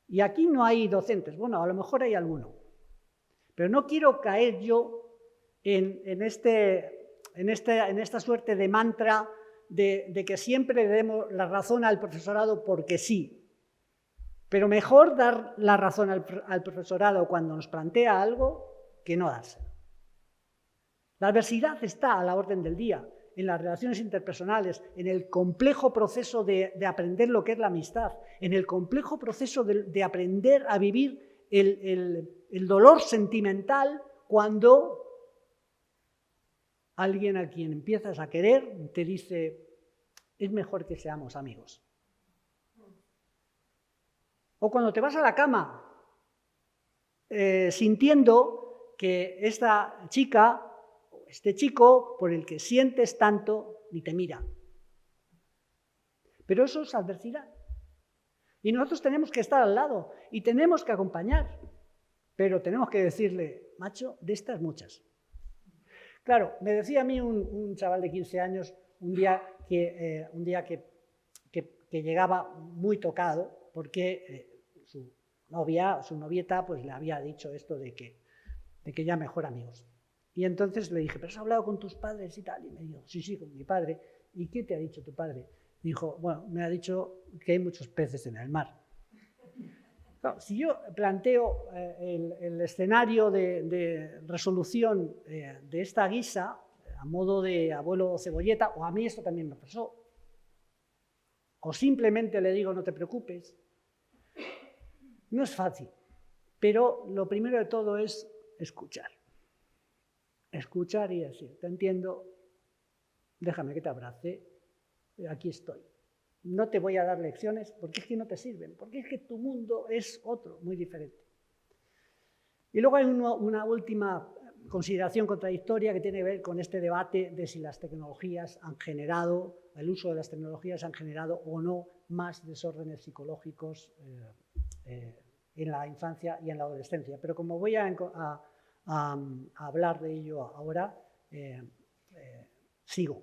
Y aquí no hay docentes, bueno, a lo mejor hay alguno, pero no quiero caer yo en esta suerte de mantra de que siempre le demos la razón al profesorado porque sí. Pero mejor dar la razón al profesorado cuando nos plantea algo que no dársela. La adversidad está a la orden del día, en las relaciones interpersonales, en el complejo proceso de aprender lo que es la amistad, en el complejo proceso de aprender a vivir el dolor sentimental cuando alguien a quien empiezas a querer te dice, es mejor que seamos amigos. O cuando te vas a la cama sintiendo que esta chica o este chico por el que sientes tanto ni te mira. Pero eso es adversidad. Y nosotros tenemos que estar al lado y tenemos que acompañar. Pero tenemos que decirle, macho, de estas muchas. Claro, me decía a mí un chaval de 15 años un día que llegaba muy tocado porque su novieta, pues le había dicho esto de que ya mejor amigos. Y entonces le dije, ¿pero has hablado con tus padres y tal? Y me dijo, sí, con mi padre. ¿Y qué te ha dicho tu padre? Dijo, bueno, me ha dicho que hay muchos peces en el mar. Claro, si yo planteo el escenario de resolución de esta guisa, a modo de abuelo cebolleta, o a mí esto también me pasó, o simplemente le digo no te preocupes, no es fácil, pero lo primero de todo es escuchar. escuchar y decir, te entiendo, déjame que te abrace, aquí estoy. No te voy a dar lecciones porque es que no te sirven, porque es que tu mundo es otro, muy diferente. Y luego hay una última consideración contradictoria que tiene que ver con este debate de si las tecnologías han generado, el uso de las tecnologías han generado o no más desórdenes psicológicos en la infancia y en la adolescencia. Pero como voy a hablar de ello ahora, sigo.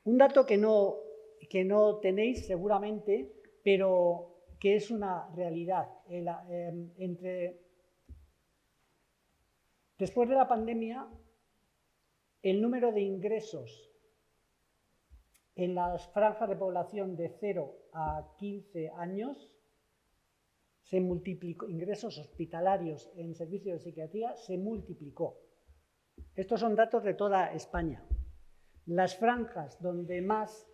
Un dato que no tenéis seguramente, pero que es una realidad. Después de la pandemia, el número de ingresos en las franjas de población de 0 a 15 años se multiplicó, ingresos hospitalarios en servicios de psiquiatría se multiplicó. Estos son datos de toda España. Las franjas donde más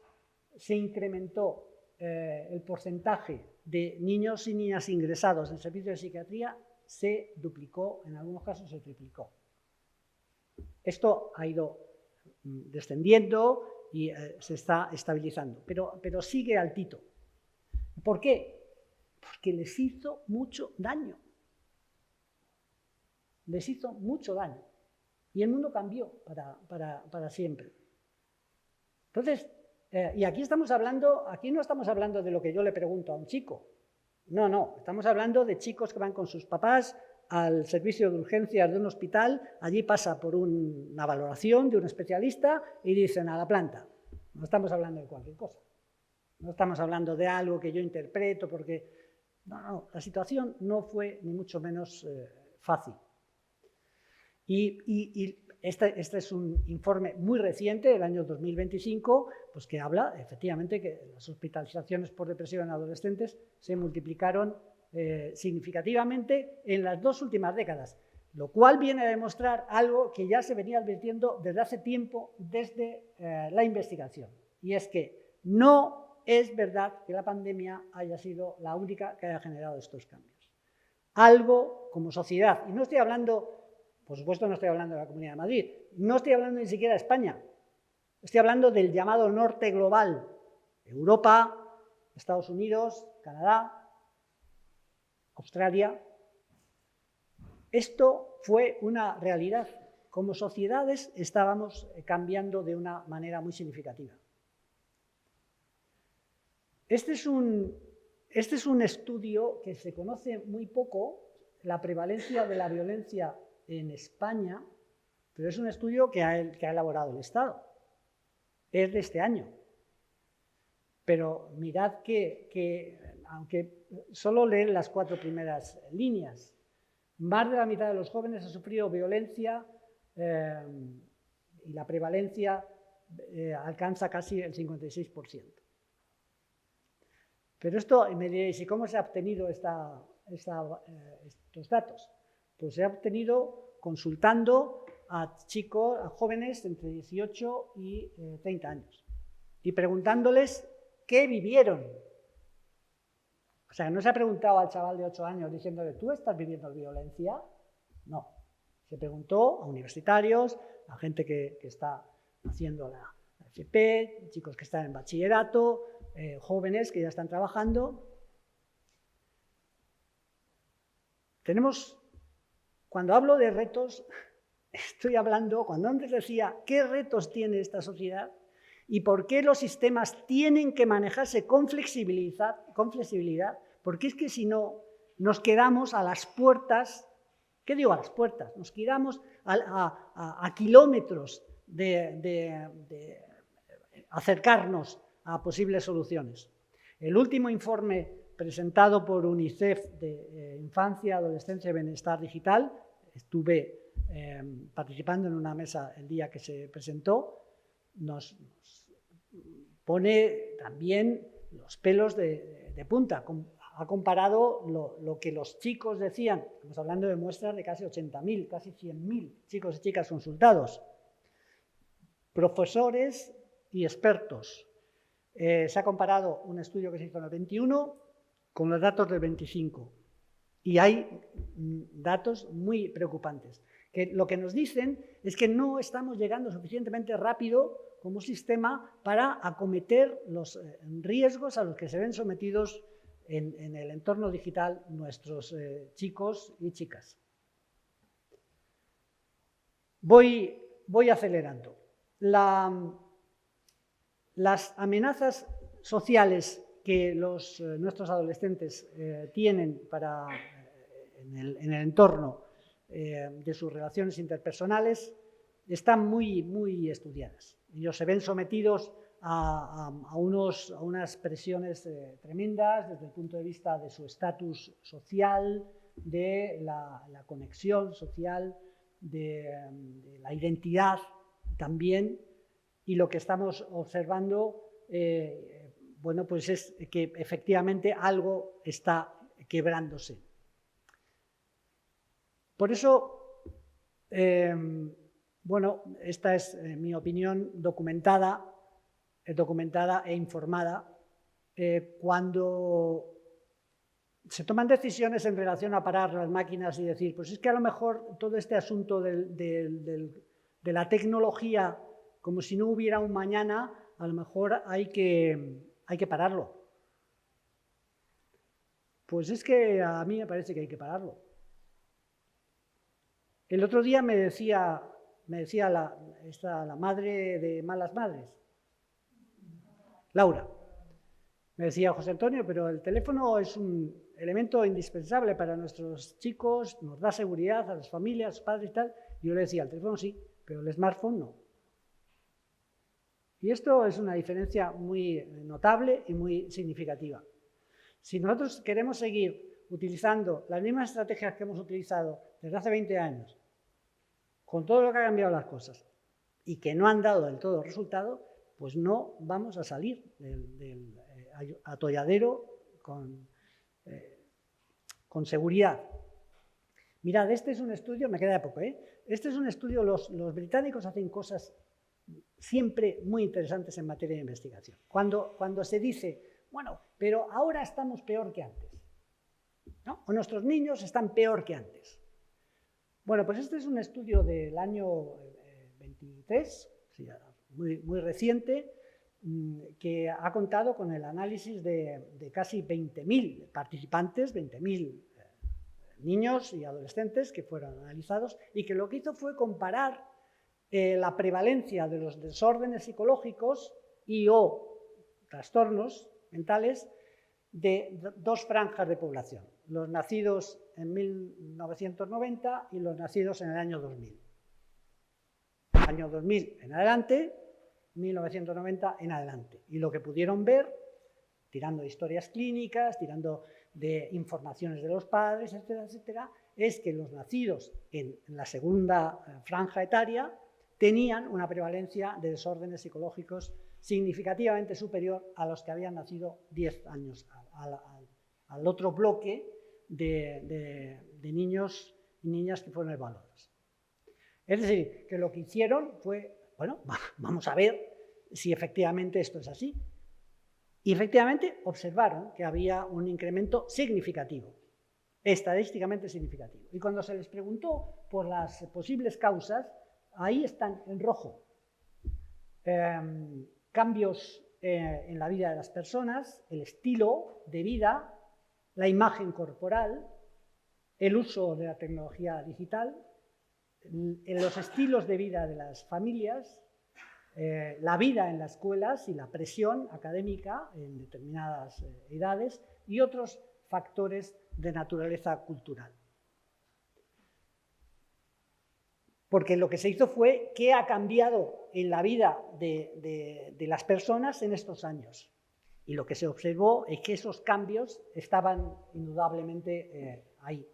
se incrementó el porcentaje de niños y niñas ingresados en servicios de psiquiatría se duplicó, en algunos casos se triplicó. Esto ha ido descendiendo y se está estabilizando, pero sigue altito. ¿Por qué? Porque les hizo mucho daño. Les hizo mucho daño. Y el mundo cambió para siempre. Entonces, y aquí no estamos hablando de lo que yo le pregunto a un chico. No, estamos hablando de chicos que van con sus papás al servicio de urgencias de un hospital, allí pasa por una valoración de un especialista y dicen a la planta. No estamos hablando de cualquier cosa. No estamos hablando de algo que yo interpreto porque... No, la situación no fue ni mucho menos fácil. Y este es un informe muy reciente, del año 2025, pues que habla efectivamente que las hospitalizaciones por depresión en adolescentes se multiplicaron significativamente en las 2 últimas décadas, lo cual viene a demostrar algo que ya se venía advirtiendo desde hace tiempo desde la investigación, y es que no es verdad que la pandemia haya sido la única que haya generado estos cambios. Algo como sociedad, y no estoy hablando... Por supuesto, no estoy hablando de la Comunidad de Madrid, no estoy hablando ni siquiera de España, estoy hablando del llamado norte global, Europa, Estados Unidos, Canadá, Australia. Esto fue una realidad. Como sociedades estábamos cambiando de una manera muy significativa. Este es un estudio que se conoce muy poco, la prevalencia de la violencia en España, pero es un estudio que ha elaborado el Estado. Es de este año. Pero mirad que aunque solo leen las 4 primeras líneas, más de la mitad de los jóvenes ha sufrido violencia y la prevalencia alcanza casi el 56%. Pero esto, me diréis, ¿y cómo se ha obtenido estos datos? Pues se ha obtenido consultando a chicos, a jóvenes entre 18 y 30 años y preguntándoles qué vivieron. O sea, no se ha preguntado al chaval de 8 años diciéndole, ¿tú estás viviendo violencia? No. Se preguntó a universitarios, a gente que está haciendo la FP, chicos que están en bachillerato, jóvenes que ya están trabajando. Cuando hablo de retos, estoy hablando, cuando antes decía qué retos tiene esta sociedad y por qué los sistemas tienen que manejarse con flexibilidad, porque es que si no, nos quedamos a las puertas, ¿qué digo a las puertas? Nos quedamos a kilómetros de acercarnos a posibles soluciones. El último informe presentado por UNICEF de Infancia, Adolescencia y Bienestar Digital, estuve participando en una mesa el día que se presentó, nos pone también los pelos de punta. Ha comparado lo que los chicos decían, estamos hablando de muestras de casi 80.000, casi 100.000 chicos y chicas consultados, profesores y expertos. Se ha comparado un estudio que se hizo en el 21 con los datos del 25 y hay datos muy preocupantes. que lo que nos dicen es que no estamos llegando suficientemente rápido como sistema para acometer los riesgos a los que se ven sometidos en el entorno digital nuestros chicos y chicas. Voy acelerando. Las amenazas sociales que nuestros adolescentes tienen en el entorno de sus relaciones interpersonales están muy estudiadas. Ellos se ven sometidos a unas presiones tremendas desde el punto de vista de su estatus social, de la conexión social, de la identidad también, y lo que estamos observando bueno, pues es que efectivamente algo está quebrándose. Por eso, bueno, esta es mi opinión documentada e informada. Cuando se toman decisiones en relación a parar las máquinas y decir, pues es que a lo mejor todo este asunto de la tecnología, como si no hubiera un mañana, a lo mejor hay que pararlo. Pues es que a mí me parece que hay que pararlo. El otro día me decía la madre de Malas Madres, Laura, me decía, José Antonio, pero el teléfono es un elemento indispensable para nuestros chicos, nos da seguridad a las familias, a los padres y tal. Y yo le decía, el teléfono sí, pero el smartphone no. Y esto es una diferencia muy notable y muy significativa. Si nosotros queremos seguir utilizando las mismas estrategias que hemos utilizado desde hace 20 años, con todo lo que ha cambiado las cosas y que no han dado del todo resultado, pues no vamos a salir del atolladero con seguridad. Mirad, este es un estudio, me queda poco, este es un estudio, los británicos hacen cosas siempre muy interesantes en materia de investigación. Cuando se dice, bueno, pero ahora estamos peor que antes, ¿no? O nuestros niños están peor que antes. Bueno, pues este es un estudio del año 23, muy reciente, que ha contado con el análisis de casi 20.000 participantes, 20.000 niños y adolescentes que fueron analizados, y que lo que hizo fue comparar la prevalencia de los desórdenes psicológicos y o trastornos mentales de dos franjas de población, los nacidos en 1990 y los nacidos en el año 2000. Año 2000 en adelante, 1990 en adelante. Y lo que pudieron ver, tirando de historias clínicas, tirando de informaciones de los padres, etcétera, etcétera, es que los nacidos en la segunda franja etaria tenían una prevalencia de desórdenes psicológicos significativamente superior a los que habían nacido 10 años al otro bloque de niños y niñas que fueron evaluados. Es decir, que lo que hicieron fue, bueno, vamos a ver si efectivamente esto es así. Y efectivamente observaron que había un incremento significativo, estadísticamente significativo. Y cuando se les preguntó por las posibles causas, ahí están en rojo. Cambios en la vida de las personas, el estilo de vida, la imagen corporal, el uso de la tecnología digital, los estilos de vida de las familias, la vida en las escuelas y la presión académica en determinadas edades y otros factores de naturaleza cultural. Porque lo que se hizo fue qué ha cambiado en la vida de las personas en estos años. Y lo que se observó es que esos cambios estaban indudablemente ahí.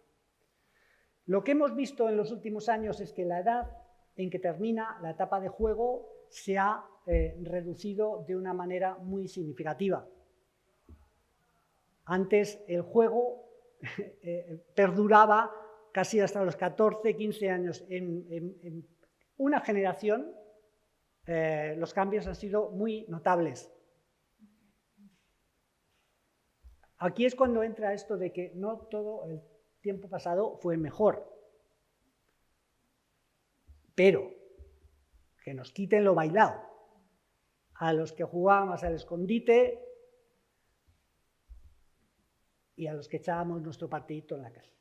Lo que hemos visto en los últimos años es que la edad en que termina la etapa de juego se ha reducido de una manera muy significativa. Antes el juego perduraba casi hasta los 14, 15 años. En una generación los cambios han sido muy notables. Aquí es cuando entra esto de que no todo el tiempo pasado fue mejor. pero que nos quiten lo bailado. A los que jugábamos al escondite y a los que echábamos nuestro partidito en la calle.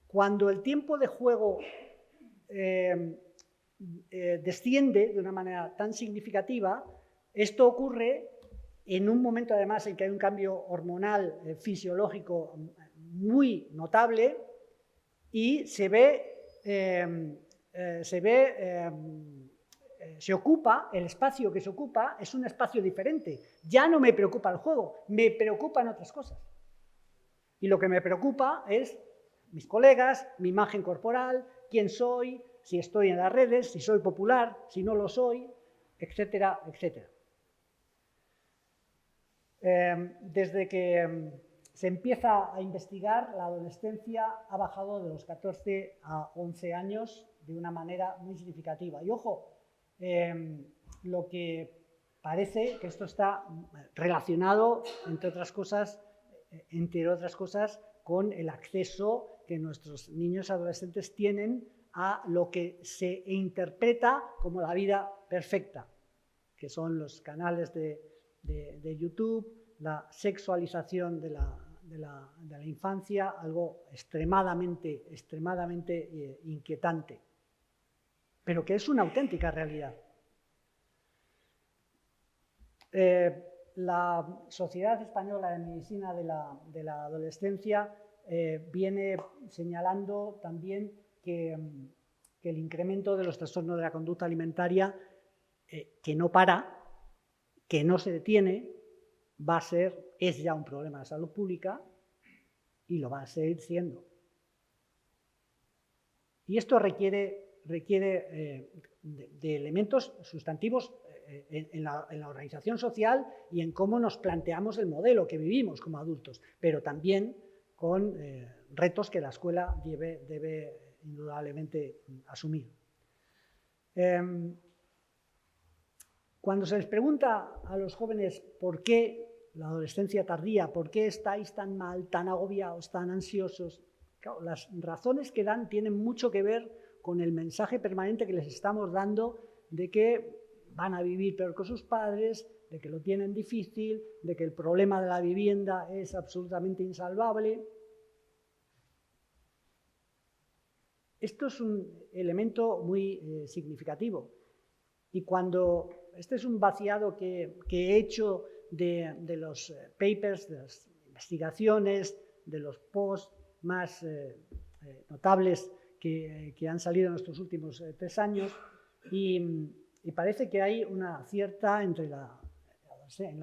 Cuando el tiempo de juego desciende de una manera tan significativa, esto ocurre en un momento además en que hay un cambio hormonal fisiológico muy notable y se ocupa, el espacio que se ocupa es un espacio diferente. Ya no me preocupa el juego, me preocupan otras cosas. Y lo que me preocupa es mis colegas, mi imagen corporal, quién soy, si estoy en las redes, si soy popular, si no lo soy, etcétera, etcétera. Desde que se empieza a investigar, la adolescencia ha bajado de los 14 a 11 años de una manera muy significativa. Y ojo, lo que parece que esto está relacionado, entre otras cosas, con el acceso que nuestros niños y adolescentes tienen a lo que se interpreta como la vida perfecta, que son los canales de YouTube, la sexualización de la infancia, algo extremadamente inquietante, pero que es una auténtica realidad. La Sociedad Española de Medicina de la Adolescencia viene señalando también que el incremento de los trastornos de la conducta alimentaria, que no para, que no se detiene, es ya un problema de salud pública y lo va a seguir siendo. Y esto requiere de elementos sustantivos en la organización social y en cómo nos planteamos el modelo que vivimos como adultos, pero también con retos que la escuela debe indudablemente asumir. Cuando se les pregunta a los jóvenes por qué la adolescencia tardía, por qué estáis tan mal, tan agobiados, tan ansiosos, claro, las razones que dan tienen mucho que ver con el mensaje permanente que les estamos dando de que van a vivir peor que sus padres, de que lo tienen difícil, de que el problema de la vivienda es absolutamente insalvable. Esto es un elemento muy significativo. Y cuando este es un vaciado que he hecho de los papers, de las investigaciones, de los posts más notables que han salido en estos últimos 3 años, y parece que hay una cierta, en la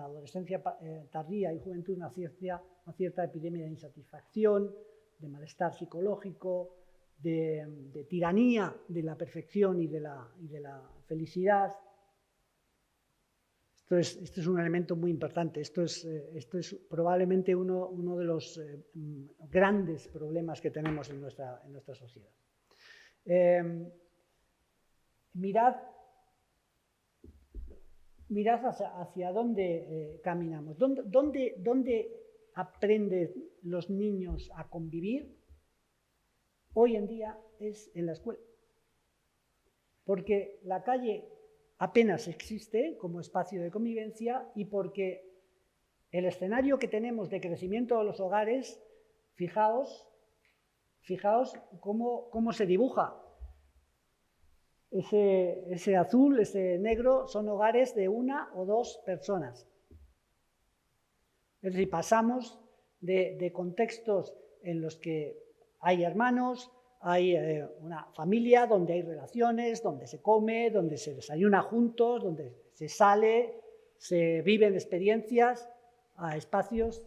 adolescencia tardía y juventud, una cierta epidemia de insatisfacción, de malestar psicológico, de tiranía de la perfección y de la felicidad. Esto es un elemento muy importante. Esto es probablemente uno de los grandes problemas que tenemos en nuestra sociedad. Mirad hacia dónde caminamos. ¿Dónde aprenden los niños a convivir? Hoy en día es en la escuela. Porque la calle apenas existe como espacio de convivencia y porque el escenario que tenemos de crecimiento de los hogares, fijaos cómo se dibuja. Ese azul, ese negro, son hogares de 1 o 2 personas. Es decir, pasamos de contextos en los que hay hermanos, hay una familia donde hay relaciones, donde se come, donde se desayuna juntos, donde se sale, se viven experiencias, a espacios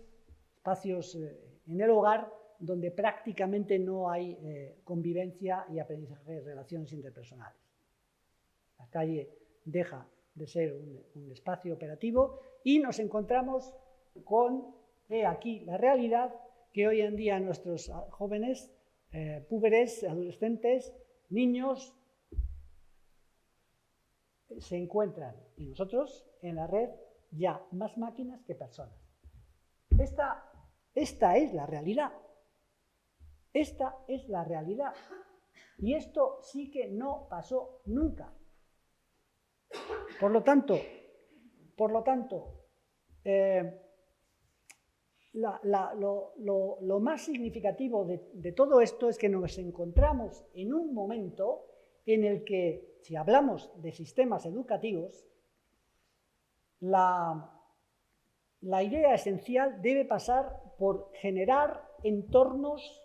en el hogar donde prácticamente no hay convivencia y aprendizaje de relaciones interpersonales. La calle deja de ser un espacio operativo y nos encontramos con, aquí, la realidad que hoy en día nuestros jóvenes, púberes, adolescentes, niños, se encuentran, y nosotros, en la red, ya más máquinas que personas. Esta es la realidad. Esta es la realidad. Y esto sí que no pasó nunca. Por lo tanto, lo más significativo de todo esto es que nos encontramos en un momento en el que, si hablamos de sistemas educativos, la idea esencial debe pasar por generar entornos,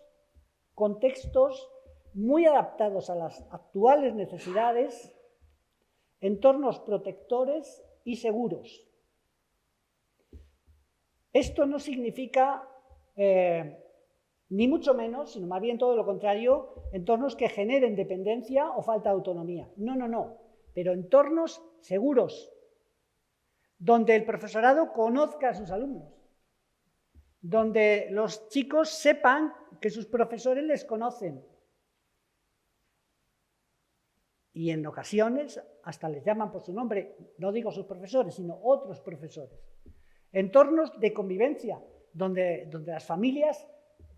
contextos muy adaptados a las actuales necesidades, entornos protectores y seguros. Esto no significa, ni mucho menos, sino más bien todo lo contrario, entornos que generen dependencia o falta de autonomía. No, no, no, pero entornos seguros, donde el profesorado conozca a sus alumnos, donde los chicos sepan que sus profesores les conocen. Y en ocasiones hasta les llaman por su nombre, no digo sus profesores, sino otros profesores. Entornos de convivencia, donde las familias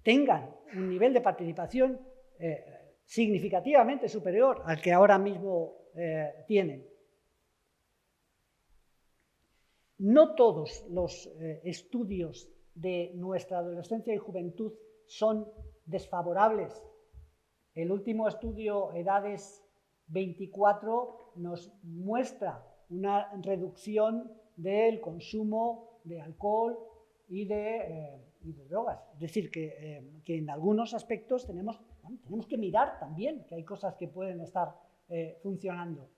tengan un nivel de participación significativamente superior al que ahora mismo tienen. No todos los estudios de nuestra adolescencia y juventud son desfavorables. El último estudio, Edades 24, nos muestra una reducción del consumo de alcohol y de drogas. Es decir, que en algunos aspectos tenemos que mirar también que hay cosas que pueden estar funcionando.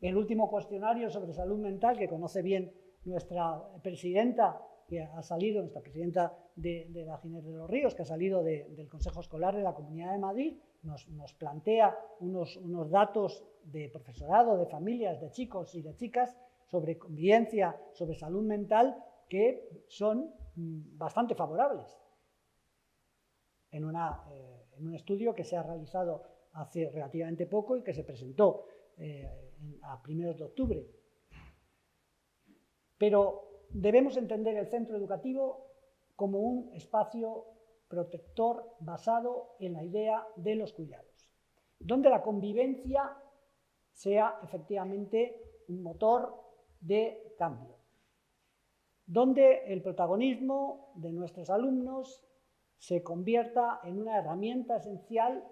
El último cuestionario sobre salud mental, que conoce bien nuestra presidenta, que ha salido, nuestra presidenta de la Ginés de los Ríos, que ha salido del Consejo Escolar de la Comunidad de Madrid, nos plantea unos datos de profesorado, de familias, de chicos y de chicas sobre convivencia, sobre salud mental, que son bastante favorables. En un estudio que se ha realizado hace relativamente poco y que se presentó a primeros de octubre. Pero debemos entender el centro educativo como un espacio protector basado en la idea de los cuidados, donde la convivencia sea efectivamente un motor de cambio, donde el protagonismo de nuestros alumnos se convierta en una herramienta esencial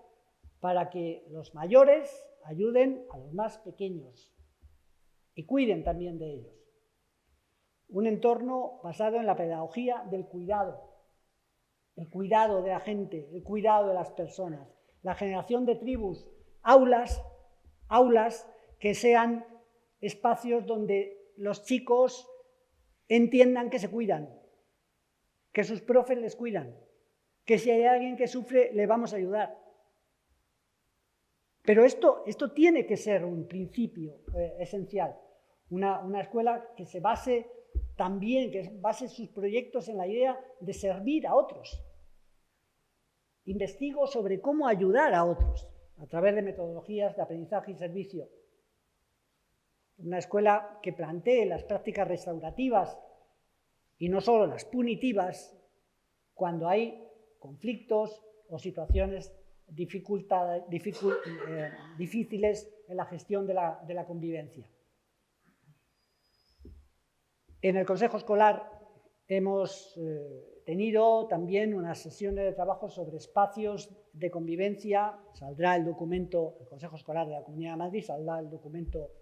para que los mayores ayuden a los más pequeños y cuiden también de ellos. Un entorno basado en la pedagogía del cuidado, el cuidado de la gente, el cuidado de las personas, la generación de tribus, aulas que sean espacios donde los chicos entiendan que se cuidan, que sus profes les cuidan, que si hay alguien que sufre le vamos a ayudar. Pero esto tiene que ser un principio esencial. Una escuela que se base también, que base sus proyectos en la idea de servir a otros. Investigo sobre cómo ayudar a otros a través de metodologías de aprendizaje y servicio. Una escuela que plantee las prácticas restaurativas y no solo las punitivas cuando hay conflictos o situaciones difíciles en la gestión de la convivencia. En el Consejo Escolar hemos tenido también unas sesiones de trabajo sobre espacios de convivencia. Saldrá el documento, el Consejo Escolar de la Comunidad de Madrid, saldrá el documento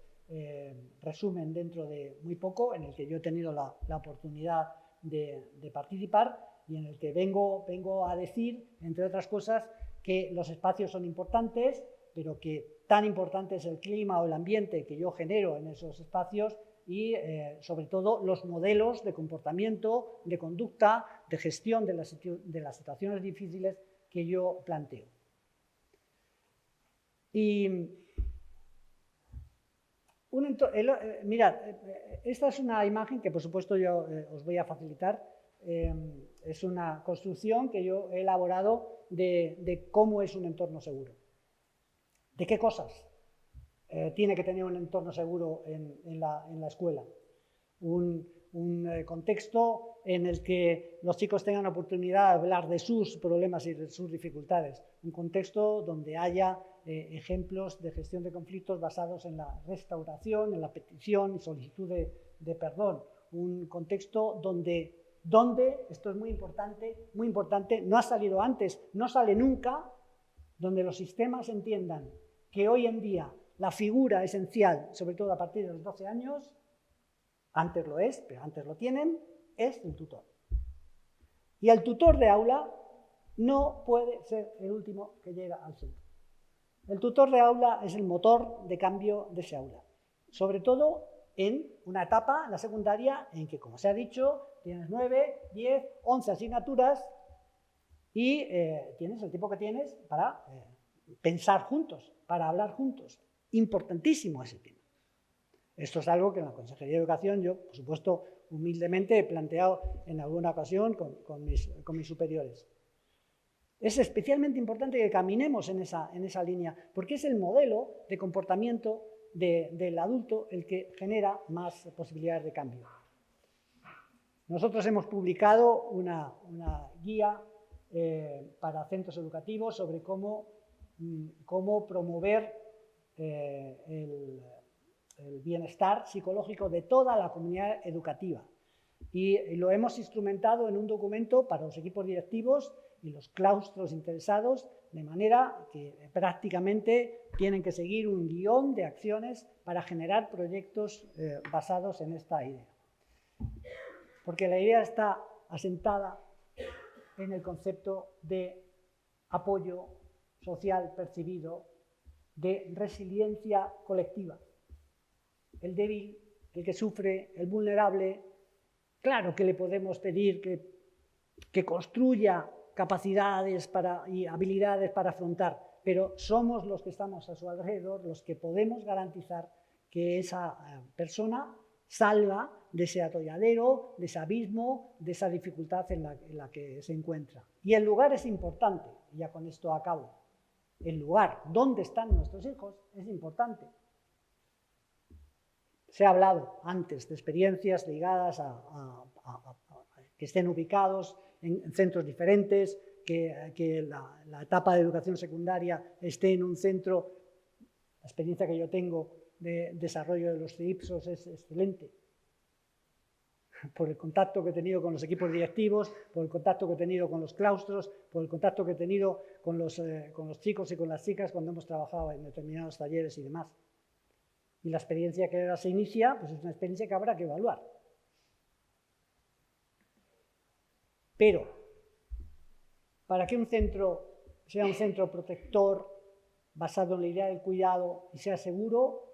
resumen dentro de muy poco, en el que yo he tenido la oportunidad de participar y en el que vengo a decir, entre otras cosas, que los espacios son importantes, pero que tan importante es el clima o el ambiente que yo genero en esos espacios y, sobre todo, los modelos de comportamiento, de conducta, de gestión de las situaciones difíciles que yo planteo. Y mirad, esta es una imagen que, por supuesto, yo os voy a facilitar. Es una construcción que yo he elaborado de cómo es un entorno seguro. ¿De qué cosas tiene que tener un entorno seguro en la escuela? Un contexto en el que los chicos tengan oportunidad de hablar de sus problemas y de sus dificultades. Un contexto donde haya ejemplos de gestión de conflictos basados en la restauración, en la petición y solicitud de perdón. Un contexto donde, esto es muy importante, no ha salido antes, no sale nunca, donde los sistemas entiendan que hoy en día la figura esencial, sobre todo a partir de los 12 años, antes lo es, pero antes lo tienen, es el tutor. Y el tutor de aula no puede ser el último que llega al centro. El tutor de aula es el motor de cambio de ese aula, sobre todo en una etapa, la secundaria, en que, como se ha dicho, tienes 9, 10, 11 asignaturas y tienes el tiempo que tienes para pensar juntos, para hablar juntos. Importantísimo ese tema. Esto es algo que en la Consejería de Educación yo, por supuesto, humildemente he planteado en alguna ocasión con mis superiores. Es especialmente importante que caminemos en esa línea, porque es el modelo de comportamiento del adulto el que genera más posibilidades de cambio. Nosotros hemos publicado una guía para centros educativos sobre cómo promover el bienestar psicológico de toda la comunidad educativa. Y lo hemos instrumentado en un documento para los equipos directivos y los claustros interesados, de manera que prácticamente tienen que seguir un guión de acciones para generar proyectos basados en esta idea. Porque la idea está asentada en el concepto de apoyo social percibido, de resiliencia colectiva. El débil, el que sufre, el vulnerable, claro que le podemos pedir que construya capacidades y habilidades para afrontar, pero somos los que estamos a su alrededor los que podemos garantizar que esa persona salga de ese atolladero, de ese abismo, de esa dificultad en la que se encuentra. Y el lugar es importante, y ya con esto acabo. El lugar donde están nuestros hijos es importante. Se ha hablado antes de experiencias ligadas a que estén ubicados en centros diferentes, que la etapa de educación secundaria esté en un centro. La experiencia que yo tengo de desarrollo de los CIIPSOS es excelente. Por el contacto que he tenido con los equipos directivos, por el contacto que he tenido con los claustros, por el contacto que he tenido con los chicos y con las chicas cuando hemos trabajado en determinados talleres y demás. Y la experiencia que ahora se inicia, pues es una experiencia que habrá que evaluar. Pero, para que un centro sea un centro protector, basado en la idea del cuidado y sea seguro,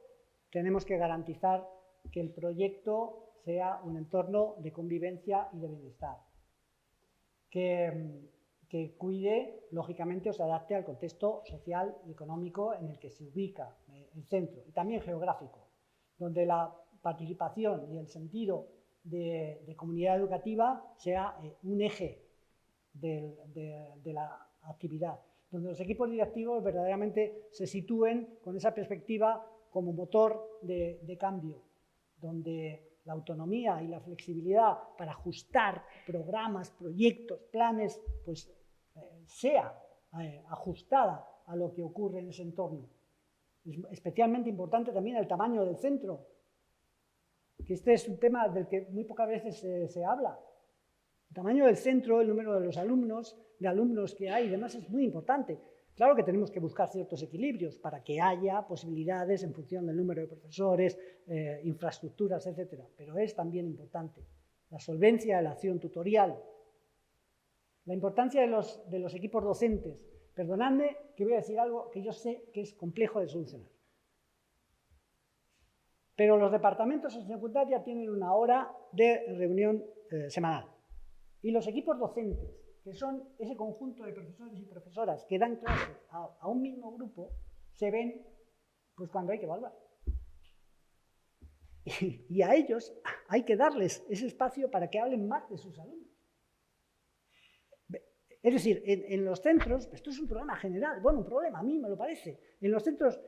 tenemos que garantizar que el proyecto sea un entorno de convivencia y de bienestar, que cuide, lógicamente, o se adapte al contexto social y económico en el que se ubica el centro, y también geográfico, donde la participación y el sentido de comunidad educativa sea un eje de la actividad, donde los equipos directivos verdaderamente se sitúen con esa perspectiva como motor de cambio, donde la autonomía y la flexibilidad para ajustar programas, proyectos, planes, pues sea ajustada a lo que ocurre en ese entorno. Es especialmente importante también el tamaño del centro, que este es un tema del que muy pocas veces se habla. El tamaño del centro, el número de los alumnos que hay y demás es muy importante. Claro que tenemos que buscar ciertos equilibrios para que haya posibilidades en función del número de profesores, infraestructuras, etc. Pero es también importante la solvencia de la acción tutorial, la importancia de los equipos docentes. Perdonadme que voy a decir algo que yo sé que es complejo de solucionar. Pero los departamentos en secundaria tienen una hora de reunión semanal. Y los equipos docentes, que son ese conjunto de profesores y profesoras que dan clase a un mismo grupo, se ven pues cuando hay que evaluar. Y a ellos hay que darles ese espacio para que hablen más de sus alumnos. Es decir, en los centros, esto es un problema general, bueno, un problema, a mí me lo parece, en los centros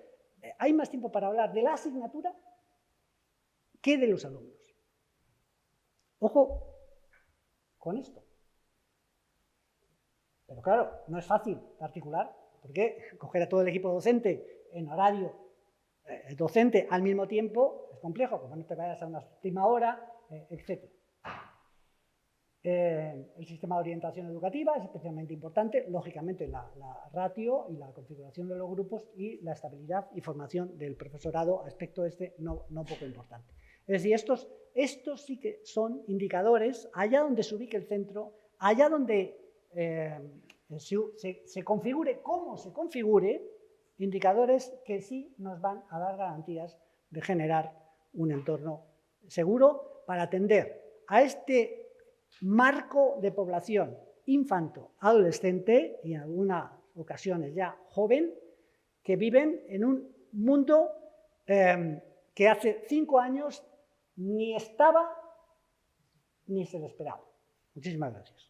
hay más tiempo para hablar de la asignatura que de los alumnos. Ojo, con esto. Pero claro, no es fácil articular, porque coger a todo el equipo docente en horario docente al mismo tiempo es complejo, como no te vayas a una última hora, etc. El sistema de orientación educativa es especialmente importante, lógicamente la ratio y la configuración de los grupos y la estabilidad y formación del profesorado, aspecto no poco importante. Es decir, estos sí que son indicadores allá donde se ubique el centro, allá donde se configure, cómo se configure, indicadores que sí nos van a dar garantías de generar un entorno seguro para atender a este marco de población infanto-adolescente y en algunas ocasiones ya joven, que viven en un mundo que hace 5 años ni estaba ni se le esperaba. Muchísimas gracias.